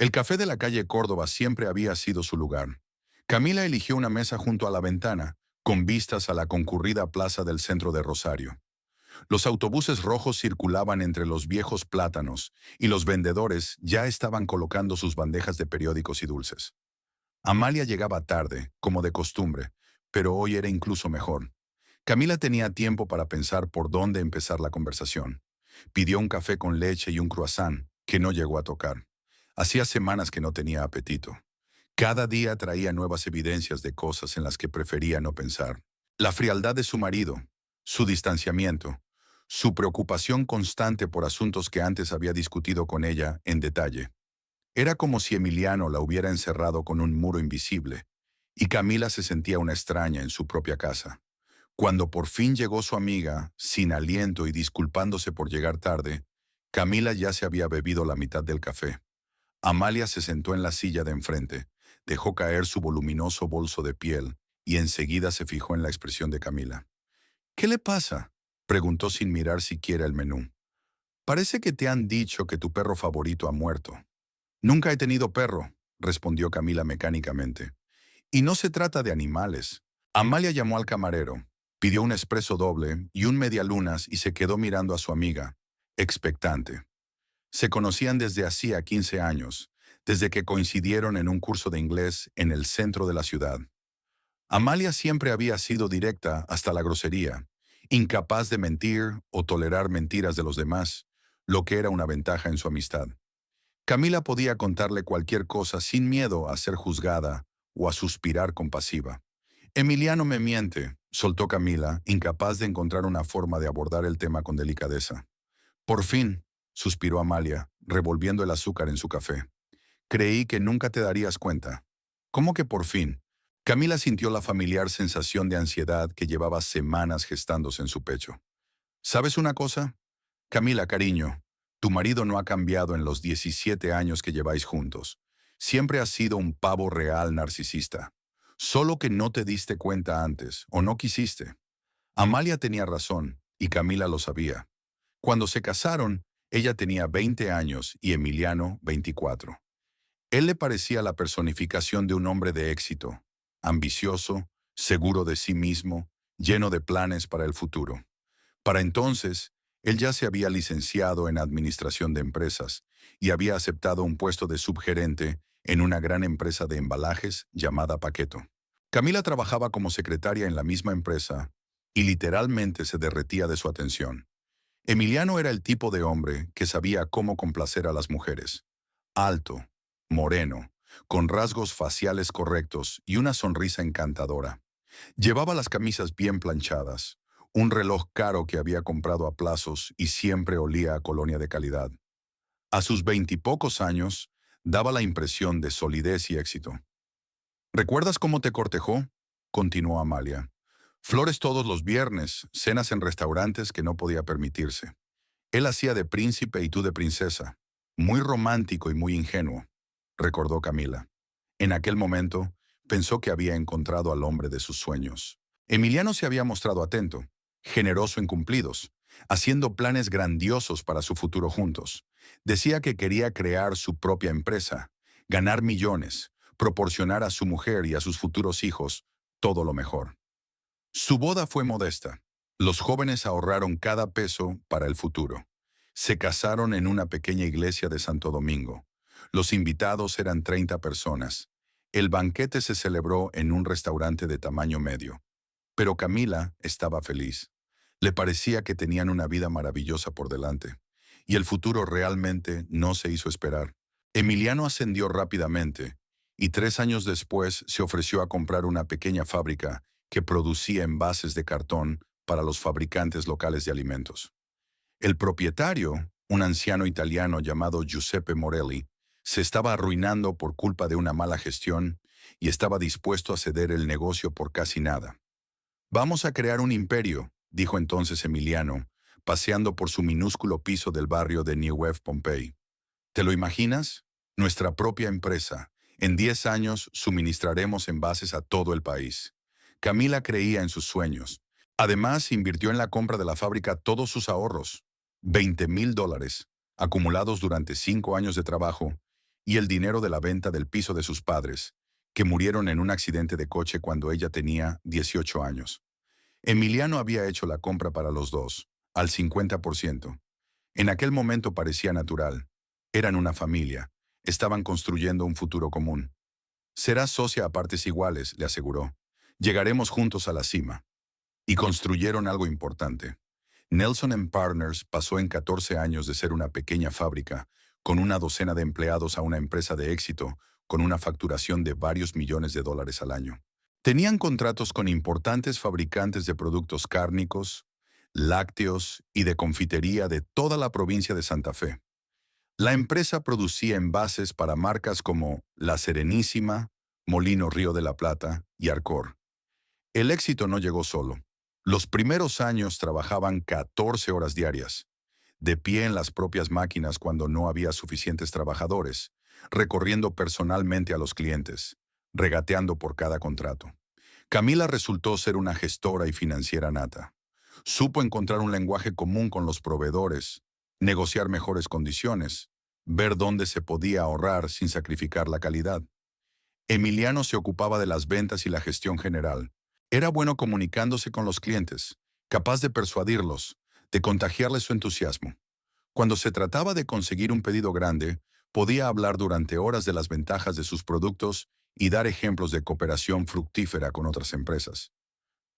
El café de la calle Córdoba siempre había sido su lugar. Camila eligió una mesa junto a la ventana, con vistas a la concurrida plaza del centro de Rosario. Los autobuses rojos circulaban entre los viejos plátanos y los vendedores ya estaban colocando sus bandejas de periódicos y dulces. Amalia llegaba tarde, como de costumbre, pero hoy era incluso mejor. Camila tenía tiempo para pensar por dónde empezar la conversación. Pidió un café con leche y un croissant, que no llegó a tocar. Hacía semanas que no tenía apetito. Cada día traía nuevas evidencias de cosas en las que prefería no pensar. La frialdad de su marido, su distanciamiento, su preocupación constante por asuntos que antes había discutido con ella en detalle. Era como si Emiliano la hubiera encerrado con un muro invisible, y Camila se sentía una extraña en su propia casa. Cuando por fin llegó su amiga, sin aliento y disculpándose por llegar tarde, Camila ya se había bebido la mitad del café. Amalia se sentó en la silla de enfrente, dejó caer su voluminoso bolso de piel y enseguida se fijó en la expresión de Camila. ¿Qué le pasa?, preguntó sin mirar siquiera el menú. Parece que te han dicho que tu perro favorito ha muerto. Nunca he tenido perro, respondió Camila mecánicamente. Y no se trata de animales. Amalia llamó al camarero, pidió un espresso doble y un medialunas y se quedó mirando a su amiga, expectante. Se conocían desde hacía 15 años, desde que coincidieron en un curso de inglés en el centro de la ciudad. Amalia siempre había sido directa hasta la grosería, incapaz de mentir o tolerar mentiras de los demás, lo que era una ventaja en su amistad. Camila podía contarle cualquier cosa sin miedo a ser juzgada o a suspirar compasiva. Emiliano me miente, soltó Camila, incapaz de encontrar una forma de abordar el tema con delicadeza. Por fin, suspiró Amalia, revolviendo el azúcar en su café. Creí que nunca te darías cuenta. ¿Cómo que por fin? Camila sintió la familiar sensación de ansiedad que llevaba semanas gestándose en su pecho. ¿Sabes una cosa? Camila, cariño, tu marido no ha cambiado en los 17 años que lleváis juntos. Siempre has sido un pavo real narcisista. Solo que no te diste cuenta antes, o no quisiste. Amalia tenía razón, y Camila lo sabía. Cuando se casaron, ella tenía 20 años y Emiliano 24. Él le parecía la personificación de un hombre de éxito, ambicioso, seguro de sí mismo, lleno de planes para el futuro. Para entonces, él ya se había licenciado en administración de empresas y había aceptado un puesto de subgerente en una gran empresa de embalajes llamada Paqueto. Camila trabajaba como secretaria en la misma empresa y literalmente se derretía de su atención. Emiliano era el tipo de hombre que sabía cómo complacer a las mujeres. Alto, moreno, con rasgos faciales correctos y una sonrisa encantadora. Llevaba las camisas bien planchadas, un reloj caro que había comprado a plazos y siempre olía a colonia de calidad. A sus veintipocos años, daba la impresión de solidez y éxito. ¿Recuerdas cómo te cortejó?, continuó Amalia. Flores todos los viernes, cenas en restaurantes que no podía permitirse. Él hacía de príncipe y tú de princesa. Muy romántico y muy ingenuo, recordó Camila. En aquel momento, pensó que había encontrado al hombre de sus sueños. Emiliano se había mostrado atento, generoso en cumplidos, haciendo planes grandiosos para su futuro juntos. Decía que quería crear su propia empresa, ganar millones, proporcionar a su mujer y a sus futuros hijos todo lo mejor. Su boda fue modesta. Los jóvenes ahorraron cada peso para el futuro. Se casaron en una pequeña iglesia de Santo Domingo. Los invitados eran 30 personas. El banquete se celebró en un restaurante de tamaño medio. Pero Camila estaba feliz. Le parecía que tenían una vida maravillosa por delante. Y el futuro realmente no se hizo esperar. Emiliano ascendió rápidamente, y 3 años después se ofreció a comprar una pequeña fábrica que producía envases de cartón para los fabricantes locales de alimentos. El propietario, un anciano italiano llamado Giuseppe Morelli, se estaba arruinando por culpa de una mala gestión y estaba dispuesto a ceder el negocio por casi nada. Vamos a crear un imperio, dijo entonces Emiliano, paseando por su minúsculo piso del barrio de New Wave Pompey. ¿Te lo imaginas? Nuestra propia empresa. En 10 años suministraremos envases a todo el país. Camila creía en sus sueños. Además, invirtió en la compra de la fábrica todos sus ahorros, $20,000, acumulados durante 5 años de trabajo, y el dinero de la venta del piso de sus padres, que murieron en un accidente de coche cuando ella tenía 18 años. Emiliano había hecho la compra para los dos, al 50%. En aquel momento parecía natural. Eran una familia. Estaban construyendo un futuro común. Serás socia a partes iguales, le aseguró. Llegaremos juntos a la cima. Y construyeron algo importante. Nelson Partners pasó en 14 años de ser una pequeña fábrica, con una docena de empleados, a una empresa de éxito, con una facturación de varios millones de dólares al año. Tenían contratos con importantes fabricantes de productos cárnicos, lácteos y de confitería de toda la provincia de Santa Fe. La empresa producía envases para marcas como La Serenísima, Molino Río de la Plata y Arcor. El éxito no llegó solo. Los primeros años trabajaban 14 horas diarias, de pie en las propias máquinas cuando no había suficientes trabajadores, recorriendo personalmente a los clientes, regateando por cada contrato. Camila resultó ser una gestora y financiera nata. Supo encontrar un lenguaje común con los proveedores, negociar mejores condiciones, ver dónde se podía ahorrar sin sacrificar la calidad. Emiliano se ocupaba de las ventas y la gestión general. Era bueno comunicándose con los clientes, capaz de persuadirlos, de contagiarles su entusiasmo. Cuando se trataba de conseguir un pedido grande, podía hablar durante horas de las ventajas de sus productos y dar ejemplos de cooperación fructífera con otras empresas.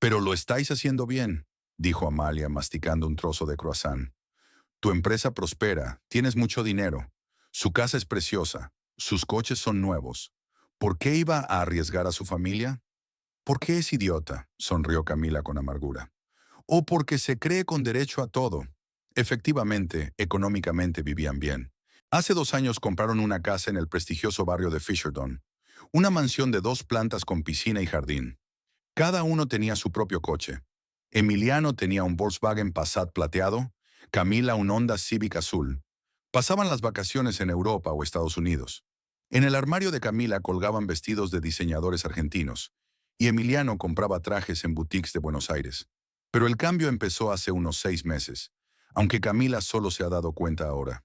«Pero lo estáis haciendo bien», dijo Amalia masticando un trozo de croissant. «Tu empresa prospera, tienes mucho dinero, su casa es preciosa, sus coches son nuevos. ¿Por qué iba a arriesgar a su familia?» «¿Por qué es idiota?», sonrió Camila con amargura. «O porque se cree con derecho a todo». Efectivamente, económicamente vivían bien. Hace 2 años compraron una casa en el prestigioso barrio de Fisherdon, una mansión de 2 plantas con piscina y jardín. Cada uno tenía su propio coche. Emiliano tenía un Volkswagen Passat plateado, Camila un Honda Civic azul. Pasaban las vacaciones en Europa o Estados Unidos. En el armario de Camila colgaban vestidos de diseñadores argentinos, y Emiliano compraba trajes en boutiques de Buenos Aires. Pero el cambio empezó hace unos 6 meses, aunque Camila solo se ha dado cuenta ahora.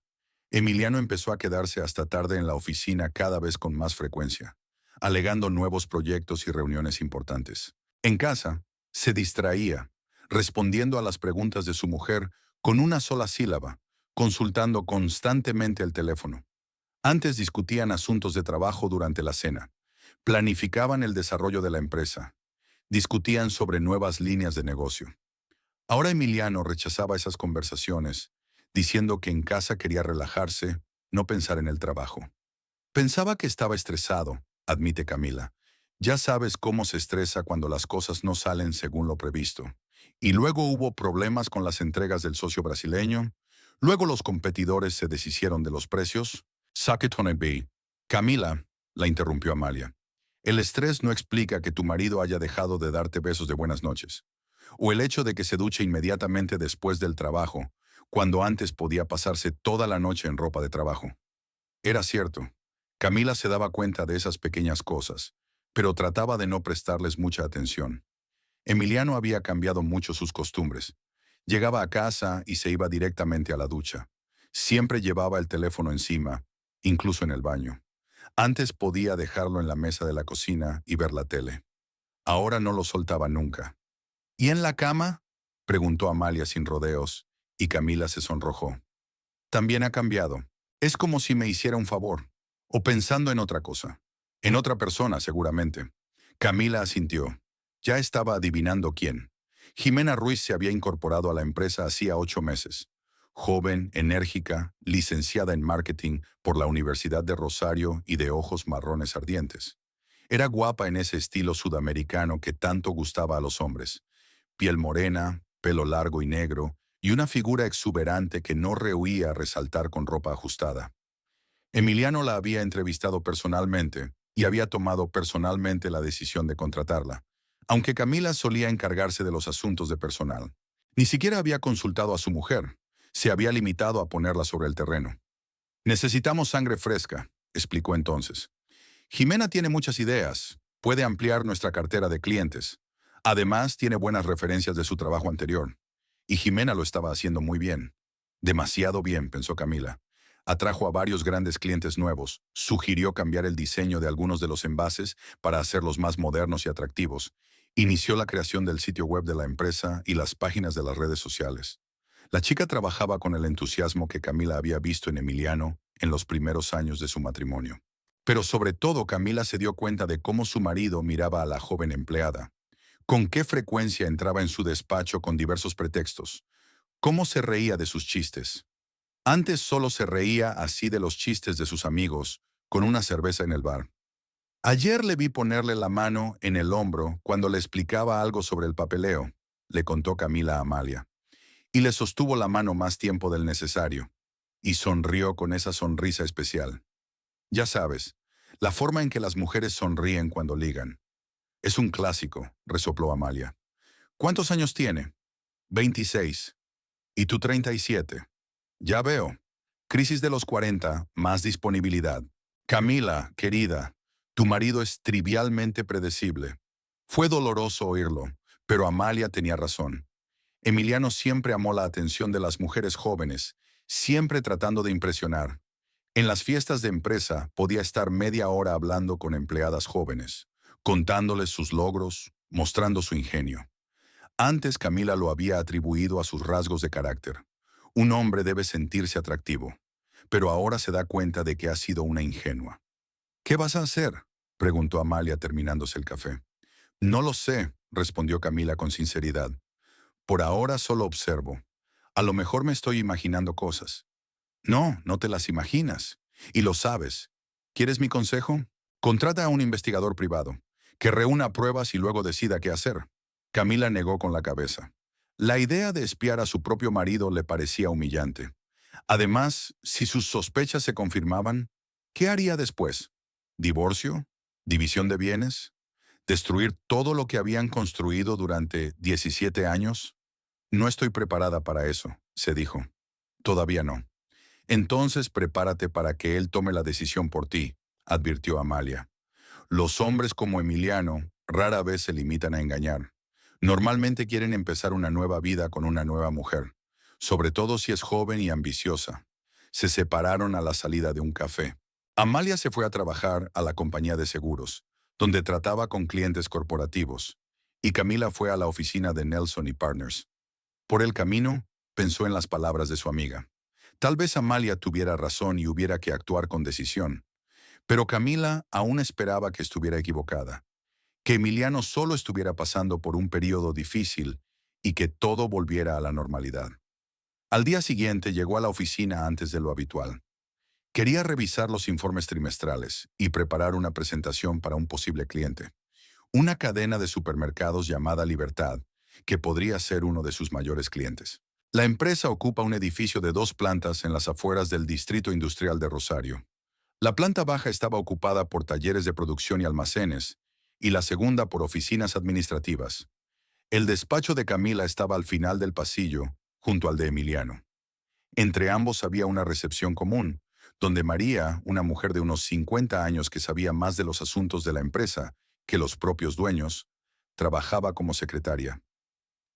Emiliano empezó a quedarse hasta tarde en la oficina cada vez con más frecuencia, alegando nuevos proyectos y reuniones importantes. En casa, se distraía, respondiendo a las preguntas de su mujer con una sola sílaba, consultando constantemente el teléfono. Antes discutían asuntos de trabajo durante la cena, planificaban el desarrollo de la empresa, discutían sobre nuevas líneas de negocio. Ahora Emiliano rechazaba esas conversaciones, diciendo que en casa quería relajarse, no pensar en el trabajo. Pensaba que estaba estresado, admite Camila. Ya sabes cómo se estresa cuando las cosas no salen según lo previsto. Y luego hubo problemas con las entregas del socio brasileño. Luego los competidores se deshicieron de los precios. Suck it on it, B. Camila, la interrumpió Amalia. El estrés no explica que tu marido haya dejado de darte besos de buenas noches. O el hecho de que se duche inmediatamente después del trabajo, cuando antes podía pasarse toda la noche en ropa de trabajo. Era cierto. Camila se daba cuenta de esas pequeñas cosas, pero trataba de no prestarles mucha atención. Emiliano había cambiado mucho sus costumbres. Llegaba a casa y se iba directamente a la ducha. Siempre llevaba el teléfono encima, incluso en el baño. Antes podía dejarlo en la mesa de la cocina y ver la tele. Ahora no lo soltaba nunca. «¿Y en la cama?», preguntó Amalia sin rodeos, y Camila se sonrojó. «También ha cambiado. Es como si me hiciera un favor. O pensando en otra cosa. En otra persona, seguramente». Camila asintió. Ya estaba adivinando quién. Jimena Ruiz se había incorporado a la empresa hacía 8 meses. Joven, enérgica, licenciada en marketing por la Universidad de Rosario y de ojos marrones ardientes. Era guapa en ese estilo sudamericano que tanto gustaba a los hombres. Piel morena, pelo largo y negro, y una figura exuberante que no rehuía resaltar con ropa ajustada. Emiliano la había entrevistado personalmente y había tomado personalmente la decisión de contratarla, aunque Camila solía encargarse de los asuntos de personal. Ni siquiera había consultado a su mujer, se había limitado a ponerla sobre el terreno. «Necesitamos sangre fresca», explicó entonces. «Jimena tiene muchas ideas, puede ampliar nuestra cartera de clientes. Además, tiene buenas referencias de su trabajo anterior. Y Jimena lo estaba haciendo muy bien. Demasiado bien, pensó Camila. Atrajo a varios grandes clientes nuevos, sugirió cambiar el diseño de algunos de los envases para hacerlos más modernos y atractivos. Inició la creación del sitio web de la empresa y las páginas de las redes sociales. La chica trabajaba con el entusiasmo que Camila había visto en Emiliano en los primeros años de su matrimonio. Pero sobre todo Camila se dio cuenta de cómo su marido miraba a la joven empleada, con qué frecuencia entraba en su despacho con diversos pretextos, cómo se reía de sus chistes. Antes solo se reía así de los chistes de sus amigos, con una cerveza en el bar. Ayer le vi ponerle la mano en el hombro cuando le explicaba algo sobre el papeleo, le contó Camila a Amalia, y le sostuvo la mano más tiempo del necesario, y sonrió con esa sonrisa especial. Ya sabes, la forma en que las mujeres sonríen cuando ligan. Es un clásico, resopló Amalia. ¿Cuántos años tiene? 26. ¿Y tú 37? Ya veo. Crisis de los 40, más disponibilidad. Camila, querida, tu marido es trivialmente predecible. Fue doloroso oírlo, pero Amalia tenía razón. Emiliano siempre amó la atención de las mujeres jóvenes, siempre tratando de impresionar. En las fiestas de empresa podía estar media hora hablando con empleadas jóvenes, contándoles sus logros, mostrando su ingenio. Antes Camila lo había atribuido a sus rasgos de carácter. Un hombre debe sentirse atractivo, pero ahora se da cuenta de que ha sido una ingenua. ¿Qué vas a hacer?, preguntó Amalia terminándose el café. No lo sé, respondió Camila con sinceridad. Por ahora solo observo. A lo mejor me estoy imaginando cosas. No, no te las imaginas. Y lo sabes. ¿Quieres mi consejo? Contrata a un investigador privado, que reúna pruebas y luego decida qué hacer. Camila negó con la cabeza. La idea de espiar a su propio marido le parecía humillante. Además, si sus sospechas se confirmaban, ¿qué haría después? ¿Divorcio? ¿División de bienes? ¿Destruir todo lo que habían construido durante 17 años? No estoy preparada para eso, se dijo. Todavía no. Entonces prepárate para que él tome la decisión por ti, advirtió Amalia. Los hombres como Emiliano rara vez se limitan a engañar. Normalmente quieren empezar una nueva vida con una nueva mujer, sobre todo si es joven y ambiciosa. Se separaron a la salida de un café. Amalia se fue a trabajar a la compañía de seguros, donde trataba con clientes corporativos, y Camila fue a la oficina de Nelson y Partners. Por el camino, pensó en las palabras de su amiga. Tal vez Amalia tuviera razón y hubiera que actuar con decisión, pero Camila aún esperaba que estuviera equivocada, que Emiliano solo estuviera pasando por un periodo difícil y que todo volviera a la normalidad. Al día siguiente llegó a la oficina antes de lo habitual. Quería revisar los informes trimestrales y preparar una presentación para un posible cliente, una cadena de supermercados llamada Libertad, que podría ser uno de sus mayores clientes. La empresa ocupa un edificio de 2 plantas en las afueras del Distrito Industrial de Rosario. La planta baja estaba ocupada por talleres de producción y almacenes, y la segunda por oficinas administrativas. El despacho de Camila estaba al final del pasillo, junto al de Emiliano. Entre ambos había una recepción común, donde María, una mujer de unos 50 años que sabía más de los asuntos de la empresa que los propios dueños, trabajaba como secretaria.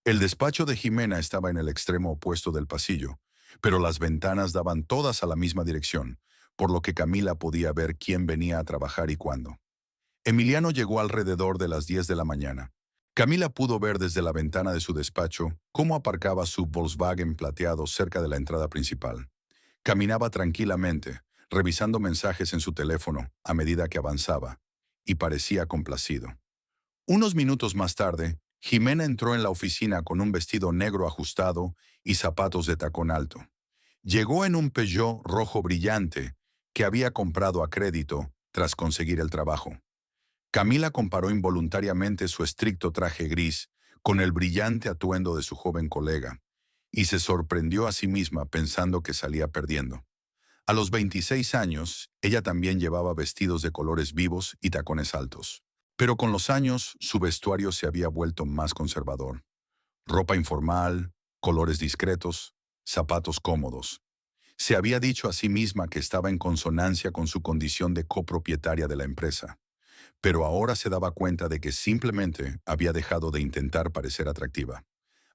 El despacho de Jimena estaba en el extremo opuesto del pasillo, pero las ventanas daban todas a la misma dirección, por lo que Camila podía ver quién venía a trabajar y cuándo. Emiliano llegó alrededor de las 10 de la mañana. Camila pudo ver desde la ventana de su despacho cómo aparcaba su Volkswagen plateado cerca de la entrada principal. Caminaba tranquilamente, revisando mensajes en su teléfono a medida que avanzaba, y parecía complacido. Unos minutos más tarde, Jimena entró en la oficina con un vestido negro ajustado y zapatos de tacón alto. Llegó en un Peugeot rojo brillante que había comprado a crédito tras conseguir el trabajo. Camila comparó involuntariamente su estricto traje gris con el brillante atuendo de su joven colega, y se sorprendió a sí misma pensando que salía perdiendo. A los 26 años, ella también llevaba vestidos de colores vivos y tacones altos. Pero con los años, su vestuario se había vuelto más conservador. Ropa informal, colores discretos, zapatos cómodos. Se había dicho a sí misma que estaba en consonancia con su condición de copropietaria de la empresa, pero ahora se daba cuenta de que simplemente había dejado de intentar parecer atractiva.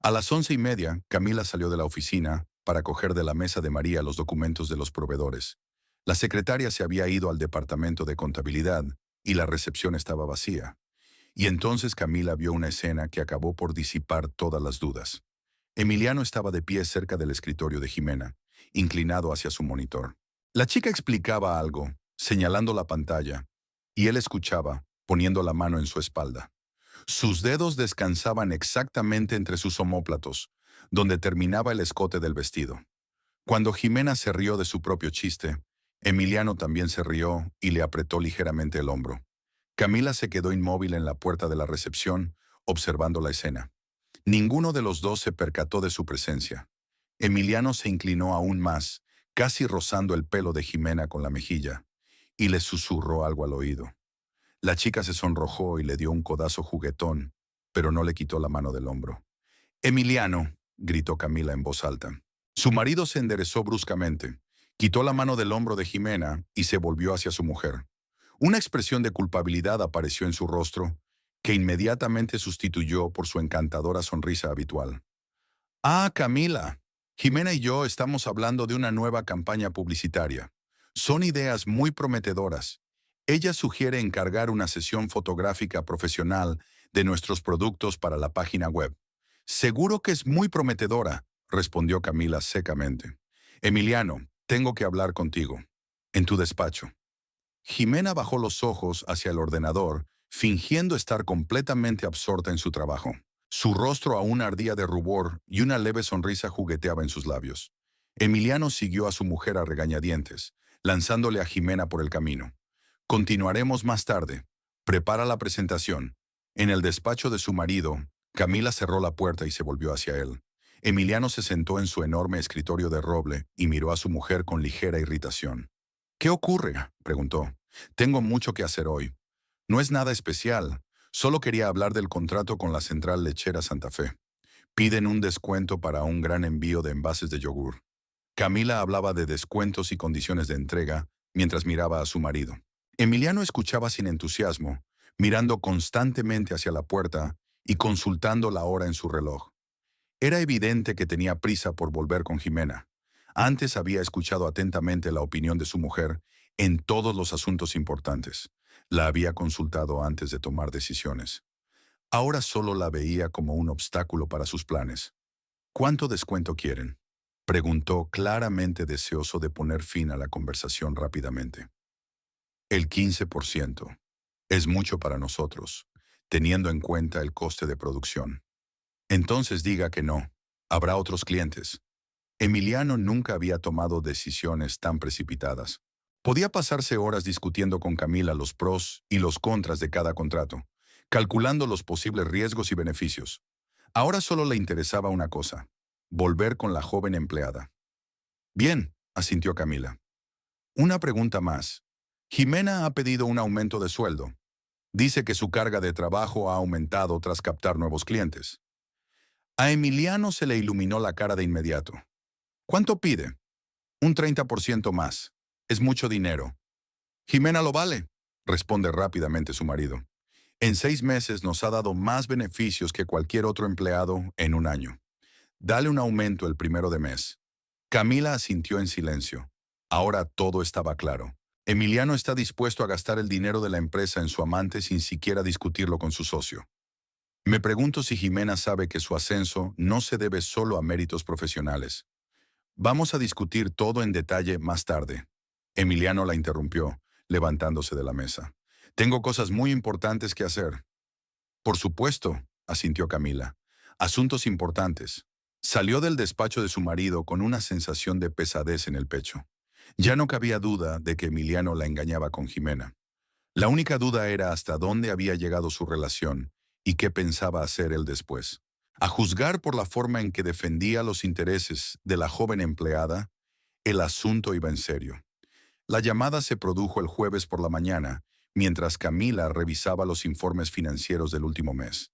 A las 11:30, Camila salió de la oficina para coger de la mesa de María los documentos de los proveedores. La secretaria se había ido al departamento de contabilidad y la recepción estaba vacía. Y entonces Camila vio una escena que acabó por disipar todas las dudas. Emiliano estaba de pie cerca del escritorio de Jimena, inclinado hacia su monitor. La chica explicaba algo, señalando la pantalla, y él escuchaba, poniendo la mano en su espalda. Sus dedos descansaban exactamente entre sus omóplatos, donde terminaba el escote del vestido. Cuando Jimena se rió de su propio chiste, Emiliano también se rió y le apretó ligeramente el hombro. Camila se quedó inmóvil en la puerta de la recepción, observando la escena. Ninguno de los dos se percató de su presencia. Emiliano se inclinó aún más, casi rozando el pelo de Jimena con la mejilla, y le susurró algo al oído. La chica se sonrojó y le dio un codazo juguetón, pero no le quitó la mano del hombro. «Emiliano», gritó Camila en voz alta. Su marido se enderezó bruscamente, quitó la mano del hombro de Jimena y se volvió hacia su mujer. Una expresión de culpabilidad apareció en su rostro, que inmediatamente sustituyó por su encantadora sonrisa habitual. «Ah, Camila, Jimena y yo estamos hablando de una nueva campaña publicitaria. Son ideas muy prometedoras. Ella sugiere encargar una sesión fotográfica profesional de nuestros productos para la página web. Seguro que es muy prometedora», respondió Camila secamente. «Emiliano, tengo que hablar contigo. En tu despacho». Jimena bajó los ojos hacia el ordenador, fingiendo estar completamente absorta en su trabajo. Su rostro aún ardía de rubor y una leve sonrisa jugueteaba en sus labios. Emiliano siguió a su mujer a regañadientes, lanzándole a Jimena por el camino. «Continuaremos más tarde. Prepara la presentación». En el despacho de su marido, Camila cerró la puerta y se volvió hacia él. Emiliano se sentó en su enorme escritorio de roble y miró a su mujer con ligera irritación. «¿Qué ocurre?», preguntó. «Tengo mucho que hacer hoy». «No es nada especial. Solo quería hablar del contrato con la Central Lechera Santa Fe. Piden un descuento para un gran envío de envases de yogur». Camila hablaba de descuentos y condiciones de entrega mientras miraba a su marido. Emiliano escuchaba sin entusiasmo, mirando constantemente hacia la puerta y consultando la hora en su reloj. Era evidente que tenía prisa por volver con Jimena. Antes había escuchado atentamente la opinión de su mujer en todos los asuntos importantes. La había consultado antes de tomar decisiones. Ahora solo la veía como un obstáculo para sus planes. «¿Cuánto descuento quieren?», preguntó, claramente deseoso de poner fin a la conversación rápidamente. «El 15%. Es mucho para nosotros, teniendo en cuenta el coste de producción». «Entonces diga que no. Habrá otros clientes». Emiliano nunca había tomado decisiones tan precipitadas. Podía pasarse horas discutiendo con Camila los pros y los contras de cada contrato, calculando los posibles riesgos y beneficios. Ahora solo le interesaba una cosa: volver con la joven empleada. «Bien», asintió Camila. «Una pregunta más. Jimena ha pedido un aumento de sueldo. Dice que su carga de trabajo ha aumentado tras captar nuevos clientes». A Emiliano se le iluminó la cara de inmediato. «¿Cuánto pide?». «Un 30% más. Es mucho dinero». «Jimena lo vale», responde rápidamente su marido. «En 6 meses nos ha dado más beneficios que cualquier otro empleado en un año. Dale un aumento el primero de mes». Camila asintió en silencio. Ahora todo estaba claro. Emiliano está dispuesto a gastar el dinero de la empresa en su amante sin siquiera discutirlo con su socio. Me pregunto si Jimena sabe que su ascenso no se debe solo a méritos profesionales. «Vamos a discutir todo en detalle más tarde». Emiliano la interrumpió, levantándose de la mesa. «Tengo cosas muy importantes que hacer». «Por supuesto», asintió Camila. «Asuntos importantes». Salió del despacho de su marido con una sensación de pesadez en el pecho. Ya no cabía duda de que Emiliano la engañaba con Jimena. La única duda era hasta dónde había llegado su relación y qué pensaba hacer él después. A juzgar por la forma en que defendía los intereses de la joven empleada, el asunto iba en serio. La llamada se produjo el jueves por la mañana, mientras Camila revisaba los informes financieros del último mes.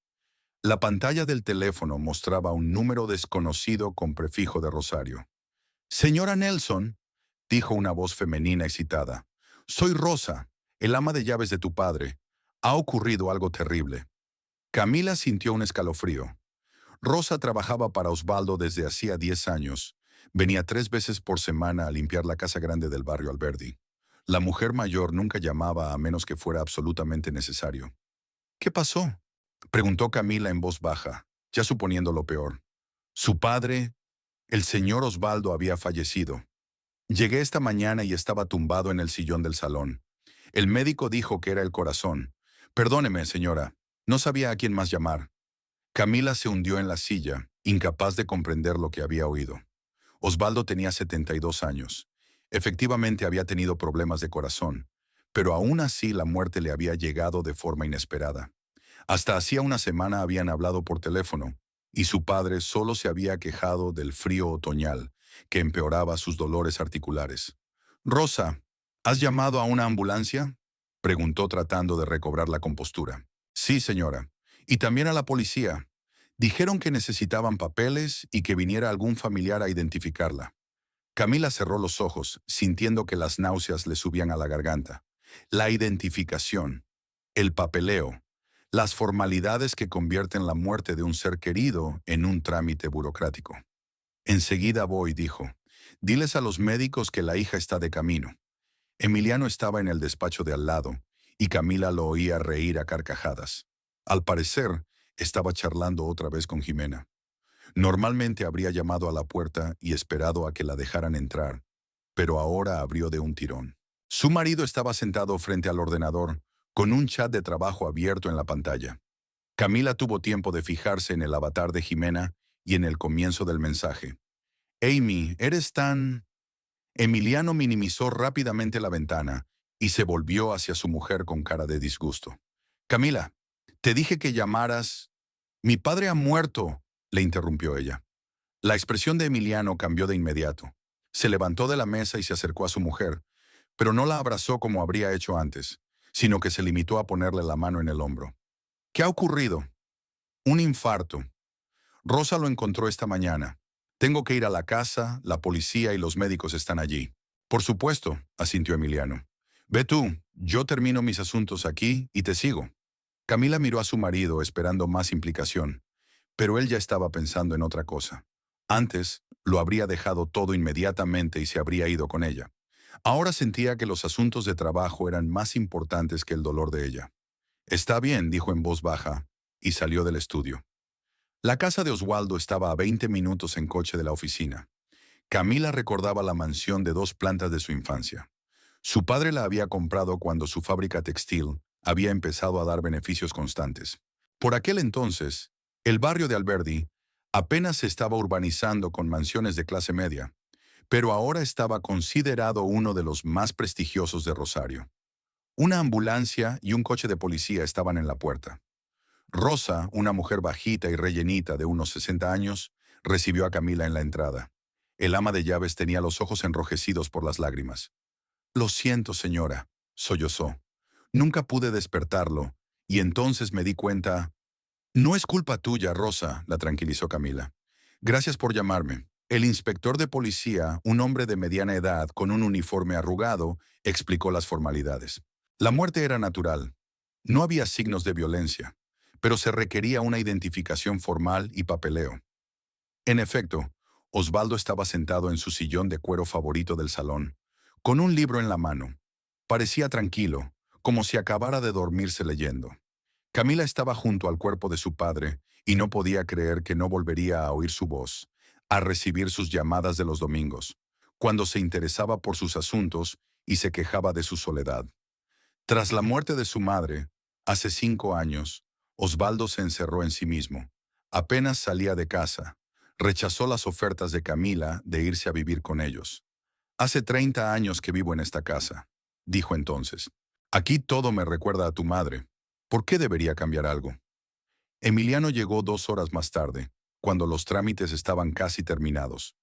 La pantalla del teléfono mostraba un número desconocido con prefijo de Rosario. «Señora Nelson», dijo una voz femenina excitada. «Soy Rosa, el ama de llaves de tu padre. Ha ocurrido algo terrible». Camila sintió un escalofrío. Rosa trabajaba para Osvaldo desde hacía 10 años, Venía 3 veces por semana a limpiar la casa grande del barrio Alberdi. La mujer mayor nunca llamaba a menos que fuera absolutamente necesario. ¿Qué pasó?, preguntó Camila en voz baja, ya suponiendo lo peor. Su padre, el señor Osvaldo, había fallecido. Llegué esta mañana y estaba tumbado en el sillón del salón. El médico dijo que era el corazón. Perdóneme, señora, no sabía a quién más llamar. Camila se hundió en la silla, incapaz de comprender lo que había oído. Osvaldo tenía 72 años. Efectivamente había tenido problemas de corazón, pero aún así la muerte le había llegado de forma inesperada. Hasta hacía una semana habían hablado por teléfono, y su padre solo se había quejado del frío otoñal, que empeoraba sus dolores articulares. «Rosa, ¿has llamado a una ambulancia?», preguntó tratando de recobrar la compostura. «Sí, señora. Y también a la policía. Dijeron que necesitaban papeles y que viniera algún familiar a identificarla». Camila cerró los ojos, sintiendo que las náuseas le subían a la garganta. La identificación, el papeleo, las formalidades que convierten la muerte de un ser querido en un trámite burocrático. «Enseguida voy», dijo. «Diles a los médicos que la hija está de camino». Emiliano estaba en el despacho de al lado, y Camila lo oía reír a carcajadas. Al parecer, estaba charlando otra vez con Jimena. Normalmente habría llamado a la puerta y esperado a que la dejaran entrar, pero ahora abrió de un tirón. Su marido estaba sentado frente al ordenador, con un chat de trabajo abierto en la pantalla. Camila tuvo tiempo de fijarse en el avatar de Jimena y en el comienzo del mensaje. «Amy, eres tan...». Emiliano minimizó rápidamente la ventana y se volvió hacia su mujer con cara de disgusto. «Camila, te dije que llamaras...». «Mi padre ha muerto», le interrumpió ella. La expresión de Emiliano cambió de inmediato. Se levantó de la mesa y se acercó a su mujer, pero no la abrazó como habría hecho antes, sino que se limitó a ponerle la mano en el hombro. «¿Qué ha ocurrido?». «Un infarto. Rosa lo encontró esta mañana. Tengo que ir a la casa, la policía y los médicos están allí». «Por supuesto», asintió Emiliano. «Ve tú, yo termino mis asuntos aquí y te sigo». Camila miró a su marido esperando más implicación, pero él ya estaba pensando en otra cosa. Antes, lo habría dejado todo inmediatamente y se habría ido con ella. Ahora sentía que los asuntos de trabajo eran más importantes que el dolor de ella. «Está bien», dijo en voz baja, y salió del estudio. La casa de Osvaldo estaba a 20 minutos en coche de la oficina. Camila recordaba la mansión de 2 plantas de su infancia. Su padre la había comprado cuando su fábrica textil había empezado a dar beneficios constantes. Por aquel entonces, el barrio de Alberdi apenas se estaba urbanizando con mansiones de clase media, pero ahora estaba considerado uno de los más prestigiosos de Rosario. Una ambulancia y un coche de policía estaban en la puerta. Rosa, una mujer bajita y rellenita de unos 60 años, recibió a Camila en la entrada. El ama de llaves tenía los ojos enrojecidos por las lágrimas. «Lo siento, señora», sollozó. «Nunca pude despertarlo, y entonces me di cuenta...». «No es culpa tuya, Rosa», la tranquilizó Camila. «Gracias por llamarme». El inspector de policía, un hombre de mediana edad con un uniforme arrugado, explicó las formalidades. La muerte era natural. No había signos de violencia, pero se requería una identificación formal y papeleo. En efecto, Osvaldo estaba sentado en su sillón de cuero favorito del salón, con un libro en la mano. Parecía tranquilo, como si acabara de dormirse leyendo. Camila estaba junto al cuerpo de su padre y no podía creer que no volvería a oír su voz, a recibir sus llamadas de los domingos, cuando se interesaba por sus asuntos y se quejaba de su soledad. Tras la muerte de su madre, hace 5 años, Osvaldo se encerró en sí mismo. Apenas salía de casa. Rechazó las ofertas de Camila de irse a vivir con ellos. «Hace 30 años que vivo en esta casa», dijo entonces. «Aquí todo me recuerda a tu madre. ¿Por qué debería cambiar algo?». Emiliano llegó 2 horas más tarde, cuando los trámites estaban casi terminados.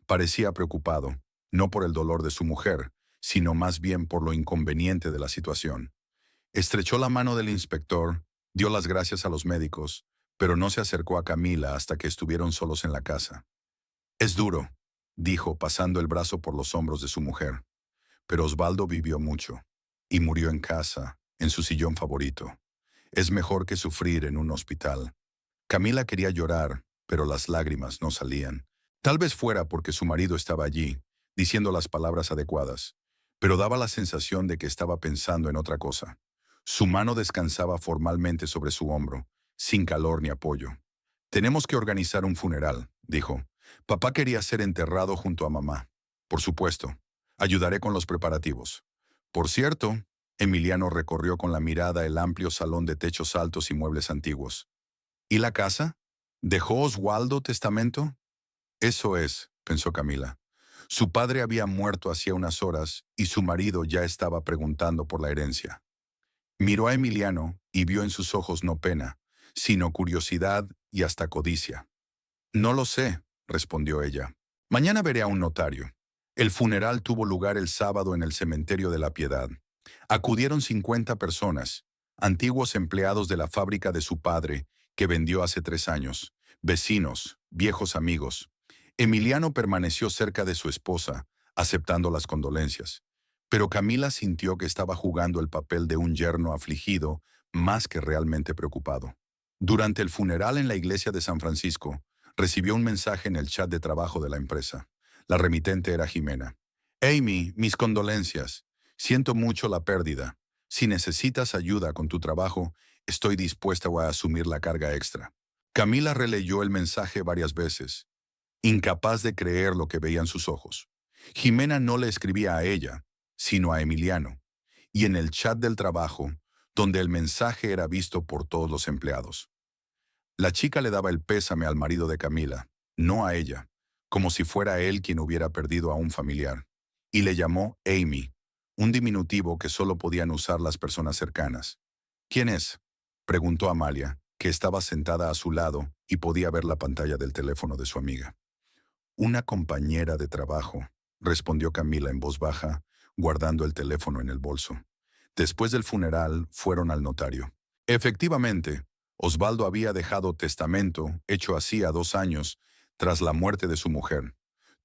Parecía preocupado, no por el dolor de su mujer, sino más bien por lo inconveniente de la situación. Estrechó la mano del inspector, dio las gracias a los médicos, pero no se acercó a Camila hasta que estuvieron solos en la casa. «Es duro», dijo pasando el brazo por los hombros de su mujer. «Pero Osvaldo vivió mucho, y murió en casa, en su sillón favorito. Es mejor que sufrir en un hospital». Camila quería llorar, pero las lágrimas no salían. Tal vez fuera porque su marido estaba allí, diciendo las palabras adecuadas, pero daba la sensación de que estaba pensando en otra cosa. Su mano descansaba formalmente sobre su hombro, sin calor ni apoyo. Tenemos que organizar un funeral, dijo. Papá quería ser enterrado junto a mamá. Por supuesto. Ayudaré con los preparativos. Por cierto, Emiliano recorrió con la mirada el amplio salón de techos altos y muebles antiguos. ¿Y la casa? ¿Dejó Oswaldo testamento? Eso es, pensó Camila. Su padre había muerto hacía unas horas y su marido ya estaba preguntando por la herencia. Miró a Emiliano y vio en sus ojos no pena, sino curiosidad y hasta codicia. No lo sé, respondió ella. Mañana veré a un notario. El funeral tuvo lugar el sábado en el cementerio de la Piedad. Acudieron 50 personas, antiguos empleados de la fábrica de su padre, que vendió hace 3 años, vecinos, viejos amigos. Emiliano permaneció cerca de su esposa, aceptando las condolencias. Pero Camila sintió que estaba jugando el papel de un yerno afligido, más que realmente preocupado. Durante el funeral en la iglesia de San Francisco, recibió un mensaje en el chat de trabajo de la empresa. La remitente era Jimena. Amy, mis condolencias. Siento mucho la pérdida. Si necesitas ayuda con tu trabajo, estoy dispuesta a asumir la carga extra. Camila releyó el mensaje varias veces, incapaz de creer lo que veían sus ojos. Jimena no le escribía a ella, sino a Emiliano, y en el chat del trabajo, donde el mensaje era visto por todos los empleados. La chica le daba el pésame al marido de Camila, no a ella, como si fuera él quien hubiera perdido a un familiar, y le llamó Amy, un diminutivo que solo podían usar las personas cercanas. ¿Quién es?, preguntó Amalia, que estaba sentada a su lado y podía ver la pantalla del teléfono de su amiga. Una compañera de trabajo, respondió Camila en voz baja, guardando el teléfono en el bolso. Después del funeral, fueron al notario. Efectivamente, Osvaldo había dejado testamento, hecho hacía 2 años, tras la muerte de su mujer.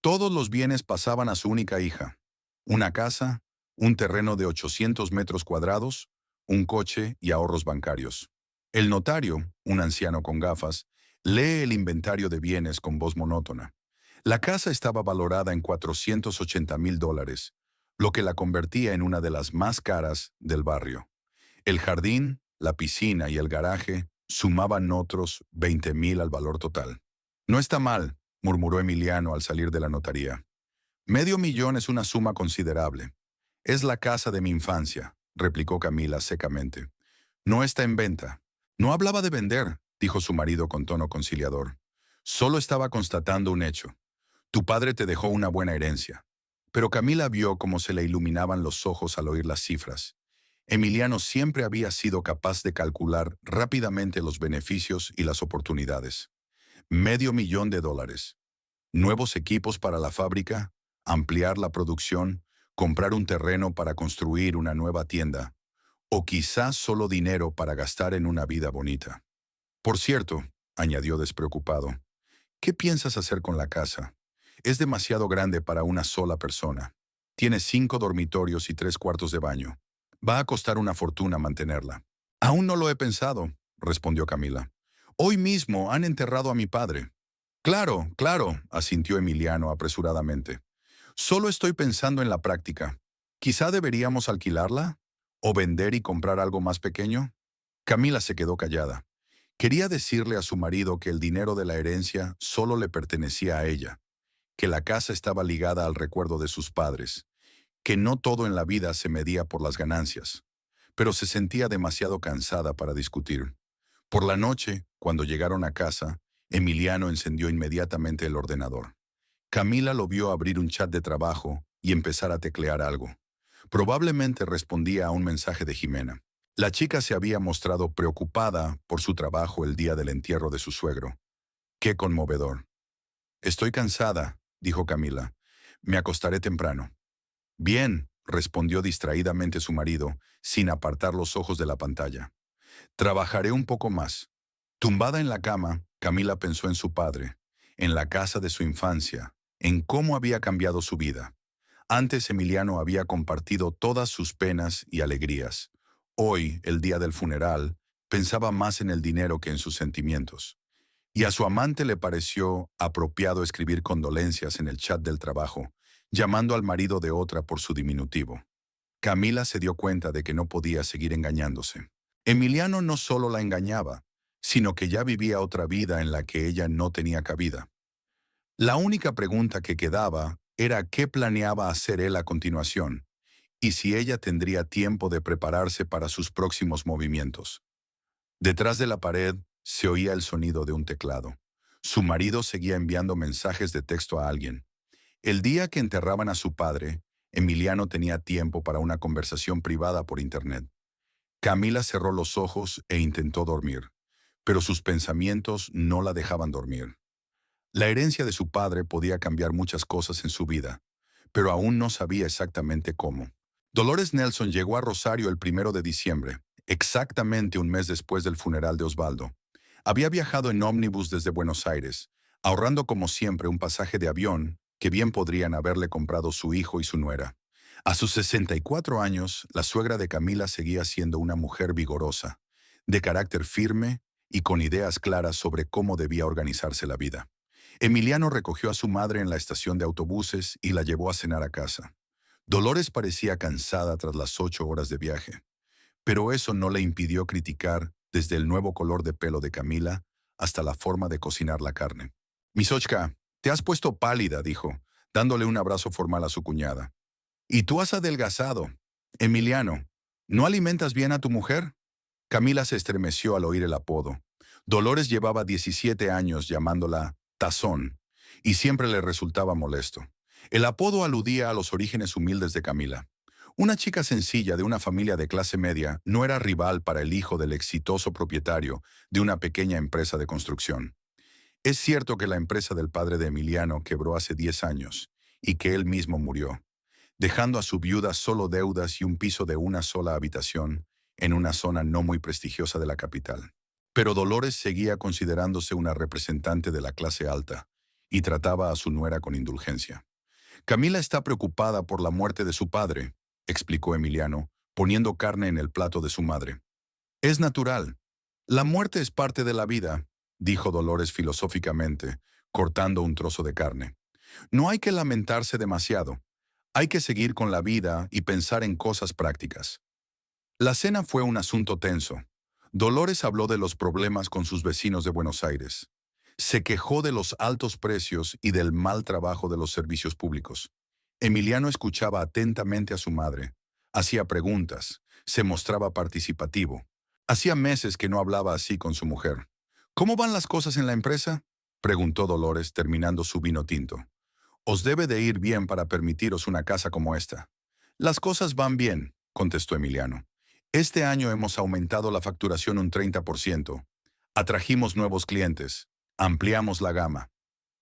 Todos los bienes pasaban a su única hija. Una casa, un terreno de 800 metros cuadrados, un coche y ahorros bancarios. El notario, un anciano con gafas, lee el inventario de bienes con voz monótona. La casa estaba valorada en $480,000, lo que la convertía en una de las más caras del barrio. El jardín, la piscina y el garaje sumaban otros 20,000 al valor total. No está mal, murmuró Emiliano al salir de la notaría. $500,000 es una suma considerable. Es la casa de mi infancia, replicó Camila secamente. No está en venta. No hablaba de vender, dijo su marido con tono conciliador. Solo estaba constatando un hecho. Tu padre te dejó una buena herencia. Pero Camila vio cómo se le iluminaban los ojos al oír las cifras. Emiliano siempre había sido capaz de calcular rápidamente los beneficios y las oportunidades. $500,000. Nuevos equipos para la fábrica, ampliar la producción, comprar un terreno para construir una nueva tienda, o quizás solo dinero para gastar en una vida bonita. Por cierto, añadió despreocupado, ¿qué piensas hacer con la casa? Es demasiado grande para una sola persona. Tiene 5 dormitorios y 3 cuartos de baño. Va a costar una fortuna mantenerla. Aún no lo he pensado, respondió Camila. Hoy mismo han enterrado a mi padre. Claro, claro, asintió Emiliano apresuradamente. Solo estoy pensando en la práctica. ¿Quizá deberíamos alquilarla? ¿O vender y comprar algo más pequeño? Camila se quedó callada. Quería decirle a su marido que el dinero de la herencia solo le pertenecía a ella, que la casa estaba ligada al recuerdo de sus padres, que no todo en la vida se medía por las ganancias, pero se sentía demasiado cansada para discutir. Por la noche, cuando llegaron a casa, Emiliano encendió inmediatamente el ordenador. Camila lo vio abrir un chat de trabajo y empezar a teclear algo. Probablemente respondía a un mensaje de Jimena. La chica se había mostrado preocupada por su trabajo el día del entierro de su suegro. ¡Qué conmovedor! Estoy cansada, dijo Camila. Me acostaré temprano. Bien, respondió distraídamente su marido, sin apartar los ojos de la pantalla. Trabajaré un poco más. Tumbada en la cama, Camila pensó en su padre, en la casa de su infancia, en cómo había cambiado su vida. Antes Emiliano había compartido todas sus penas y alegrías. Hoy, el día del funeral, pensaba más en el dinero que en sus sentimientos. Y a su amante le pareció apropiado escribir condolencias en el chat del trabajo, llamando al marido de otra por su diminutivo. Camila se dio cuenta de que no podía seguir engañándose. Emiliano no solo la engañaba, sino que ya vivía otra vida en la que ella no tenía cabida. La única pregunta que quedaba era qué planeaba hacer él a continuación, y si ella tendría tiempo de prepararse para sus próximos movimientos. Detrás de la pared se oía el sonido de un teclado. Su marido seguía enviando mensajes de texto a alguien. El día que enterraban a su padre, Emiliano tenía tiempo para una conversación privada por internet. Camila cerró los ojos e intentó dormir, pero sus pensamientos no la dejaban dormir. La herencia de su padre podía cambiar muchas cosas en su vida, pero aún no sabía exactamente cómo. Dolores Nelson llegó a Rosario el 1 de diciembre, exactamente un mes después del funeral de Osvaldo. Había viajado en ómnibus desde Buenos Aires, ahorrando como siempre un pasaje de avión que bien podrían haberle comprado su hijo y su nuera. A sus 64 años, la suegra de Camila seguía siendo una mujer vigorosa, de carácter firme y con ideas claras sobre cómo debía organizarse la vida. Emiliano recogió a su madre en la estación de autobuses y la llevó a cenar a casa. Dolores parecía cansada tras las 8 horas de viaje, pero eso no le impidió criticar desde el nuevo color de pelo de Camila hasta la forma de cocinar la carne. «Misochka, te has puesto pálida», dijo, dándole un abrazo formal a su cuñada. «Y tú has adelgazado. Emiliano, ¿no alimentas bien a tu mujer?» Camila se estremeció al oír el apodo. Dolores llevaba 17 años llamándola Tazón, y siempre le resultaba molesto. El apodo aludía a los orígenes humildes de Camila. Una chica sencilla de una familia de clase media no era rival para el hijo del exitoso propietario de una pequeña empresa de construcción. Es cierto que la empresa del padre de Emiliano quebró hace 10 años y que él mismo murió, dejando a su viuda solo deudas y un piso de una sola habitación en una zona no muy prestigiosa de la capital. Pero Dolores seguía considerándose una representante de la clase alta y trataba a su nuera con indulgencia. «Camila está preocupada por la muerte de su padre», explicó Emiliano, poniendo carne en el plato de su madre. «Es natural. La muerte es parte de la vida», dijo Dolores filosóficamente, cortando un trozo de carne. «No hay que lamentarse demasiado. Hay que seguir con la vida y pensar en cosas prácticas». La cena fue un asunto tenso. Dolores habló de los problemas con sus vecinos de Buenos Aires. Se quejó de los altos precios y del mal trabajo de los servicios públicos. Emiliano escuchaba atentamente a su madre. Hacía preguntas. Se mostraba participativo. Hacía meses que no hablaba así con su mujer. «¿Cómo van las cosas en la empresa?», preguntó Dolores, terminando su vino tinto. «Os debe de ir bien para permitiros una casa como esta». «Las cosas van bien», contestó Emiliano. «Este año hemos aumentado la facturación un 30%. Atrajimos nuevos clientes. Ampliamos la gama».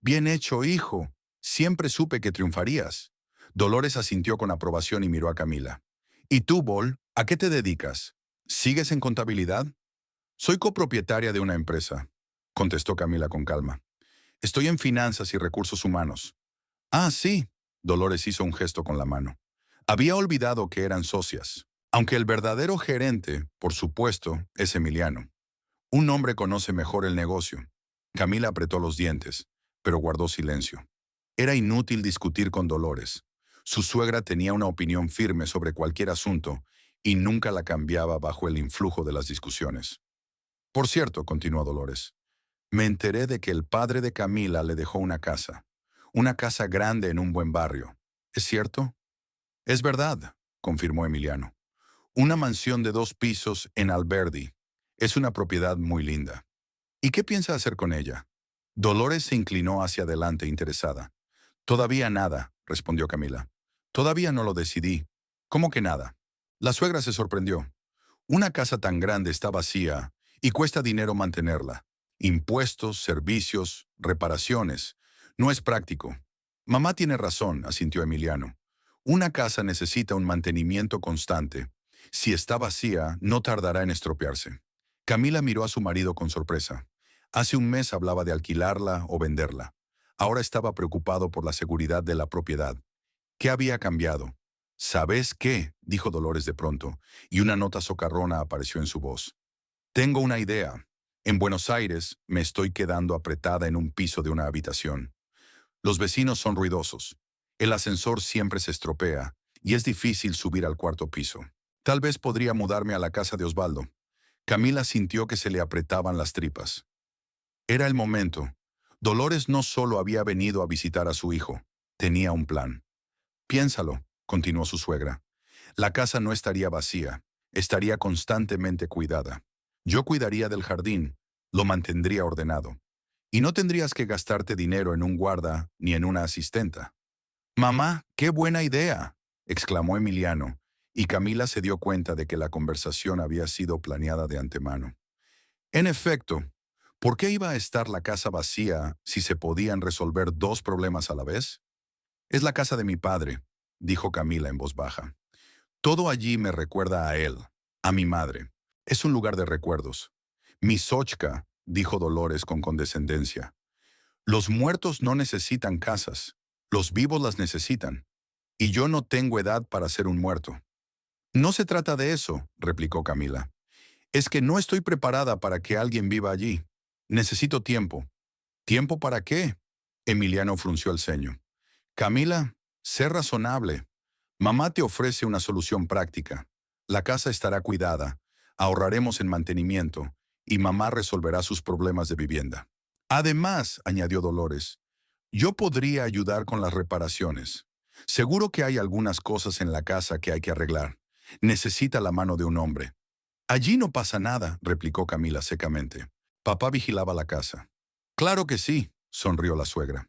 «Bien hecho, hijo. Siempre supe que triunfarías». Dolores asintió con aprobación y miró a Camila. «¿Y tú, Bol, a qué te dedicas? ¿Sigues en contabilidad?» «Soy copropietaria de una empresa», contestó Camila con calma. «Estoy en finanzas y recursos humanos». «Ah, sí», Dolores hizo un gesto con la mano. Había olvidado que eran socias, aunque el verdadero gerente, por supuesto, es Emiliano. Un hombre conoce mejor el negocio. Camila apretó los dientes, pero guardó silencio. Era inútil discutir con Dolores. Su suegra tenía una opinión firme sobre cualquier asunto y nunca la cambiaba bajo el influjo de las discusiones. «Por cierto», continuó Dolores, «me enteré de que el padre de Camila le dejó una casa grande en un buen barrio. ¿Es cierto?» «Es verdad», confirmó Emiliano. «Una mansión de 2 pisos en Alberdi. Es una propiedad muy linda». «¿Y qué piensa hacer con ella?» Dolores se inclinó hacia adelante interesada. «Todavía nada», respondió Camila. «Todavía no lo decidí». «¿Cómo que nada?» La suegra se sorprendió. «Una casa tan grande está vacía y cuesta dinero mantenerla. Impuestos, servicios, reparaciones. No es práctico». «Mamá tiene razón», asintió Emiliano. «Una casa necesita un mantenimiento constante. Si está vacía, no tardará en estropearse». Camila miró a su marido con sorpresa. Hace un mes hablaba de alquilarla o venderla. Ahora estaba preocupado por la seguridad de la propiedad. ¿Qué había cambiado? «¿Sabes qué?», dijo Dolores de pronto, y una nota socarrona apareció en su voz. «Tengo una idea. En Buenos Aires me estoy quedando apretada en un piso de una habitación. Los vecinos son ruidosos. El ascensor siempre se estropea y es difícil subir al cuarto piso. Tal vez podría mudarme a la casa de Osvaldo. Camila sintió que se le apretaban las tripas. Era el momento. Dolores no solo había venido a visitar a su hijo, tenía un plan. Piénsalo, continuó su suegra. La casa no estaría vacía, estaría constantemente cuidada. Yo cuidaría del jardín, lo mantendría ordenado. Y no tendrías que gastarte dinero en un guarda ni en una asistenta. Mamá, qué buena idea, exclamó Emiliano, y Camila se dio cuenta de que la conversación había sido planeada de antemano. En efecto, ¿por qué iba a estar la casa vacía si se podían resolver dos problemas a la vez? Es la casa de mi padre, dijo Camila en voz baja. Todo allí me recuerda a él, a mi madre. Es un lugar de recuerdos. Mi Xochka, dijo Dolores con condescendencia. Los muertos no necesitan casas, los vivos las necesitan. Y yo no tengo edad para ser un muerto. No se trata de eso, replicó Camila. Es que no estoy preparada para que alguien viva allí. Necesito tiempo. ¿Tiempo para qué? Emiliano frunció el ceño. Camila, sé razonable. Mamá te ofrece una solución práctica. La casa estará cuidada, ahorraremos en mantenimiento y mamá resolverá sus problemas de vivienda. Además, añadió Dolores, yo podría ayudar con las reparaciones. Seguro que hay algunas cosas en la casa que hay que arreglar. Necesita la mano de un hombre. Allí no pasa nada, replicó Camila secamente. Papá vigilaba la casa. Claro que sí, sonrió la suegra.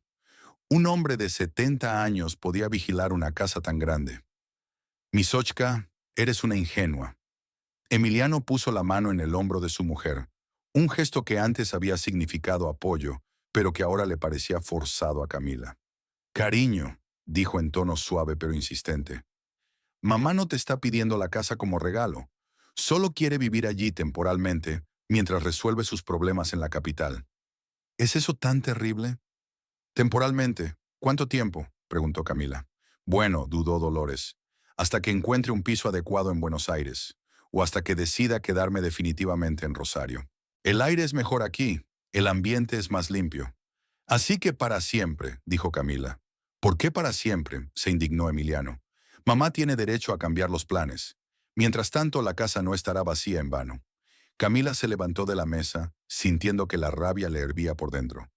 Un hombre de 70 años podía vigilar una casa tan grande. Misochka, eres una ingenua. Emiliano puso la mano en el hombro de su mujer, un gesto que antes había significado apoyo, pero que ahora le parecía forzado a Camila. Cariño, dijo en tono suave pero insistente. Mamá no te está pidiendo la casa como regalo. Solo quiere vivir allí temporalmente mientras resuelve sus problemas en la capital. ¿Es eso tan terrible? Temporalmente. ¿Cuánto tiempo? Preguntó Camila. Bueno, dudó Dolores. Hasta que encuentre un piso adecuado en Buenos Aires, o hasta que decida quedarme definitivamente en Rosario. El aire es mejor aquí, el ambiente es más limpio. Así que para siempre, dijo Camila. ¿Por qué para siempre? Se indignó Emiliano. Mamá tiene derecho a cambiar los planes. Mientras tanto, la casa no estará vacía en vano. Camila se levantó de la mesa, sintiendo que la rabia le hervía por dentro.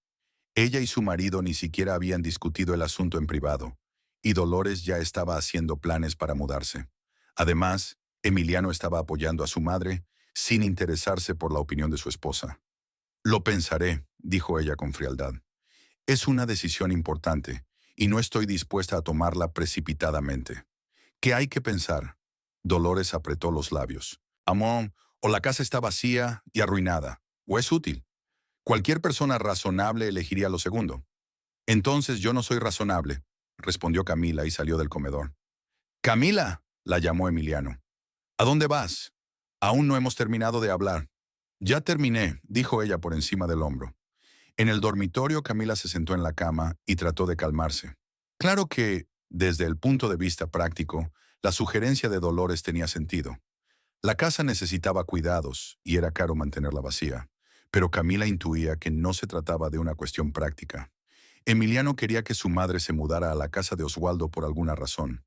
Ella y su marido ni siquiera habían discutido el asunto en privado, y Dolores ya estaba haciendo planes para mudarse. Además, Emiliano estaba apoyando a su madre, sin interesarse por la opinión de su esposa. Lo pensaré, dijo ella con frialdad. Es una decisión importante, y no estoy dispuesta a tomarla precipitadamente. ¿Qué hay que pensar? Dolores apretó los labios. Amor, o la casa está vacía y arruinada, o es útil. Cualquier persona razonable elegiría lo segundo. Entonces yo no soy razonable, respondió Camila y salió del comedor. Camila, la llamó Emiliano. ¿A dónde vas? Aún no hemos terminado de hablar. Ya terminé, dijo ella por encima del hombro. En el dormitorio, Camila se sentó en la cama y trató de calmarse. Claro que, desde el punto de vista práctico, la sugerencia de Dolores tenía sentido. La casa necesitaba cuidados y era caro mantenerla vacía, pero Camila intuía que no se trataba de una cuestión práctica. Emiliano quería que su madre se mudara a la casa de Osvaldo por alguna razón,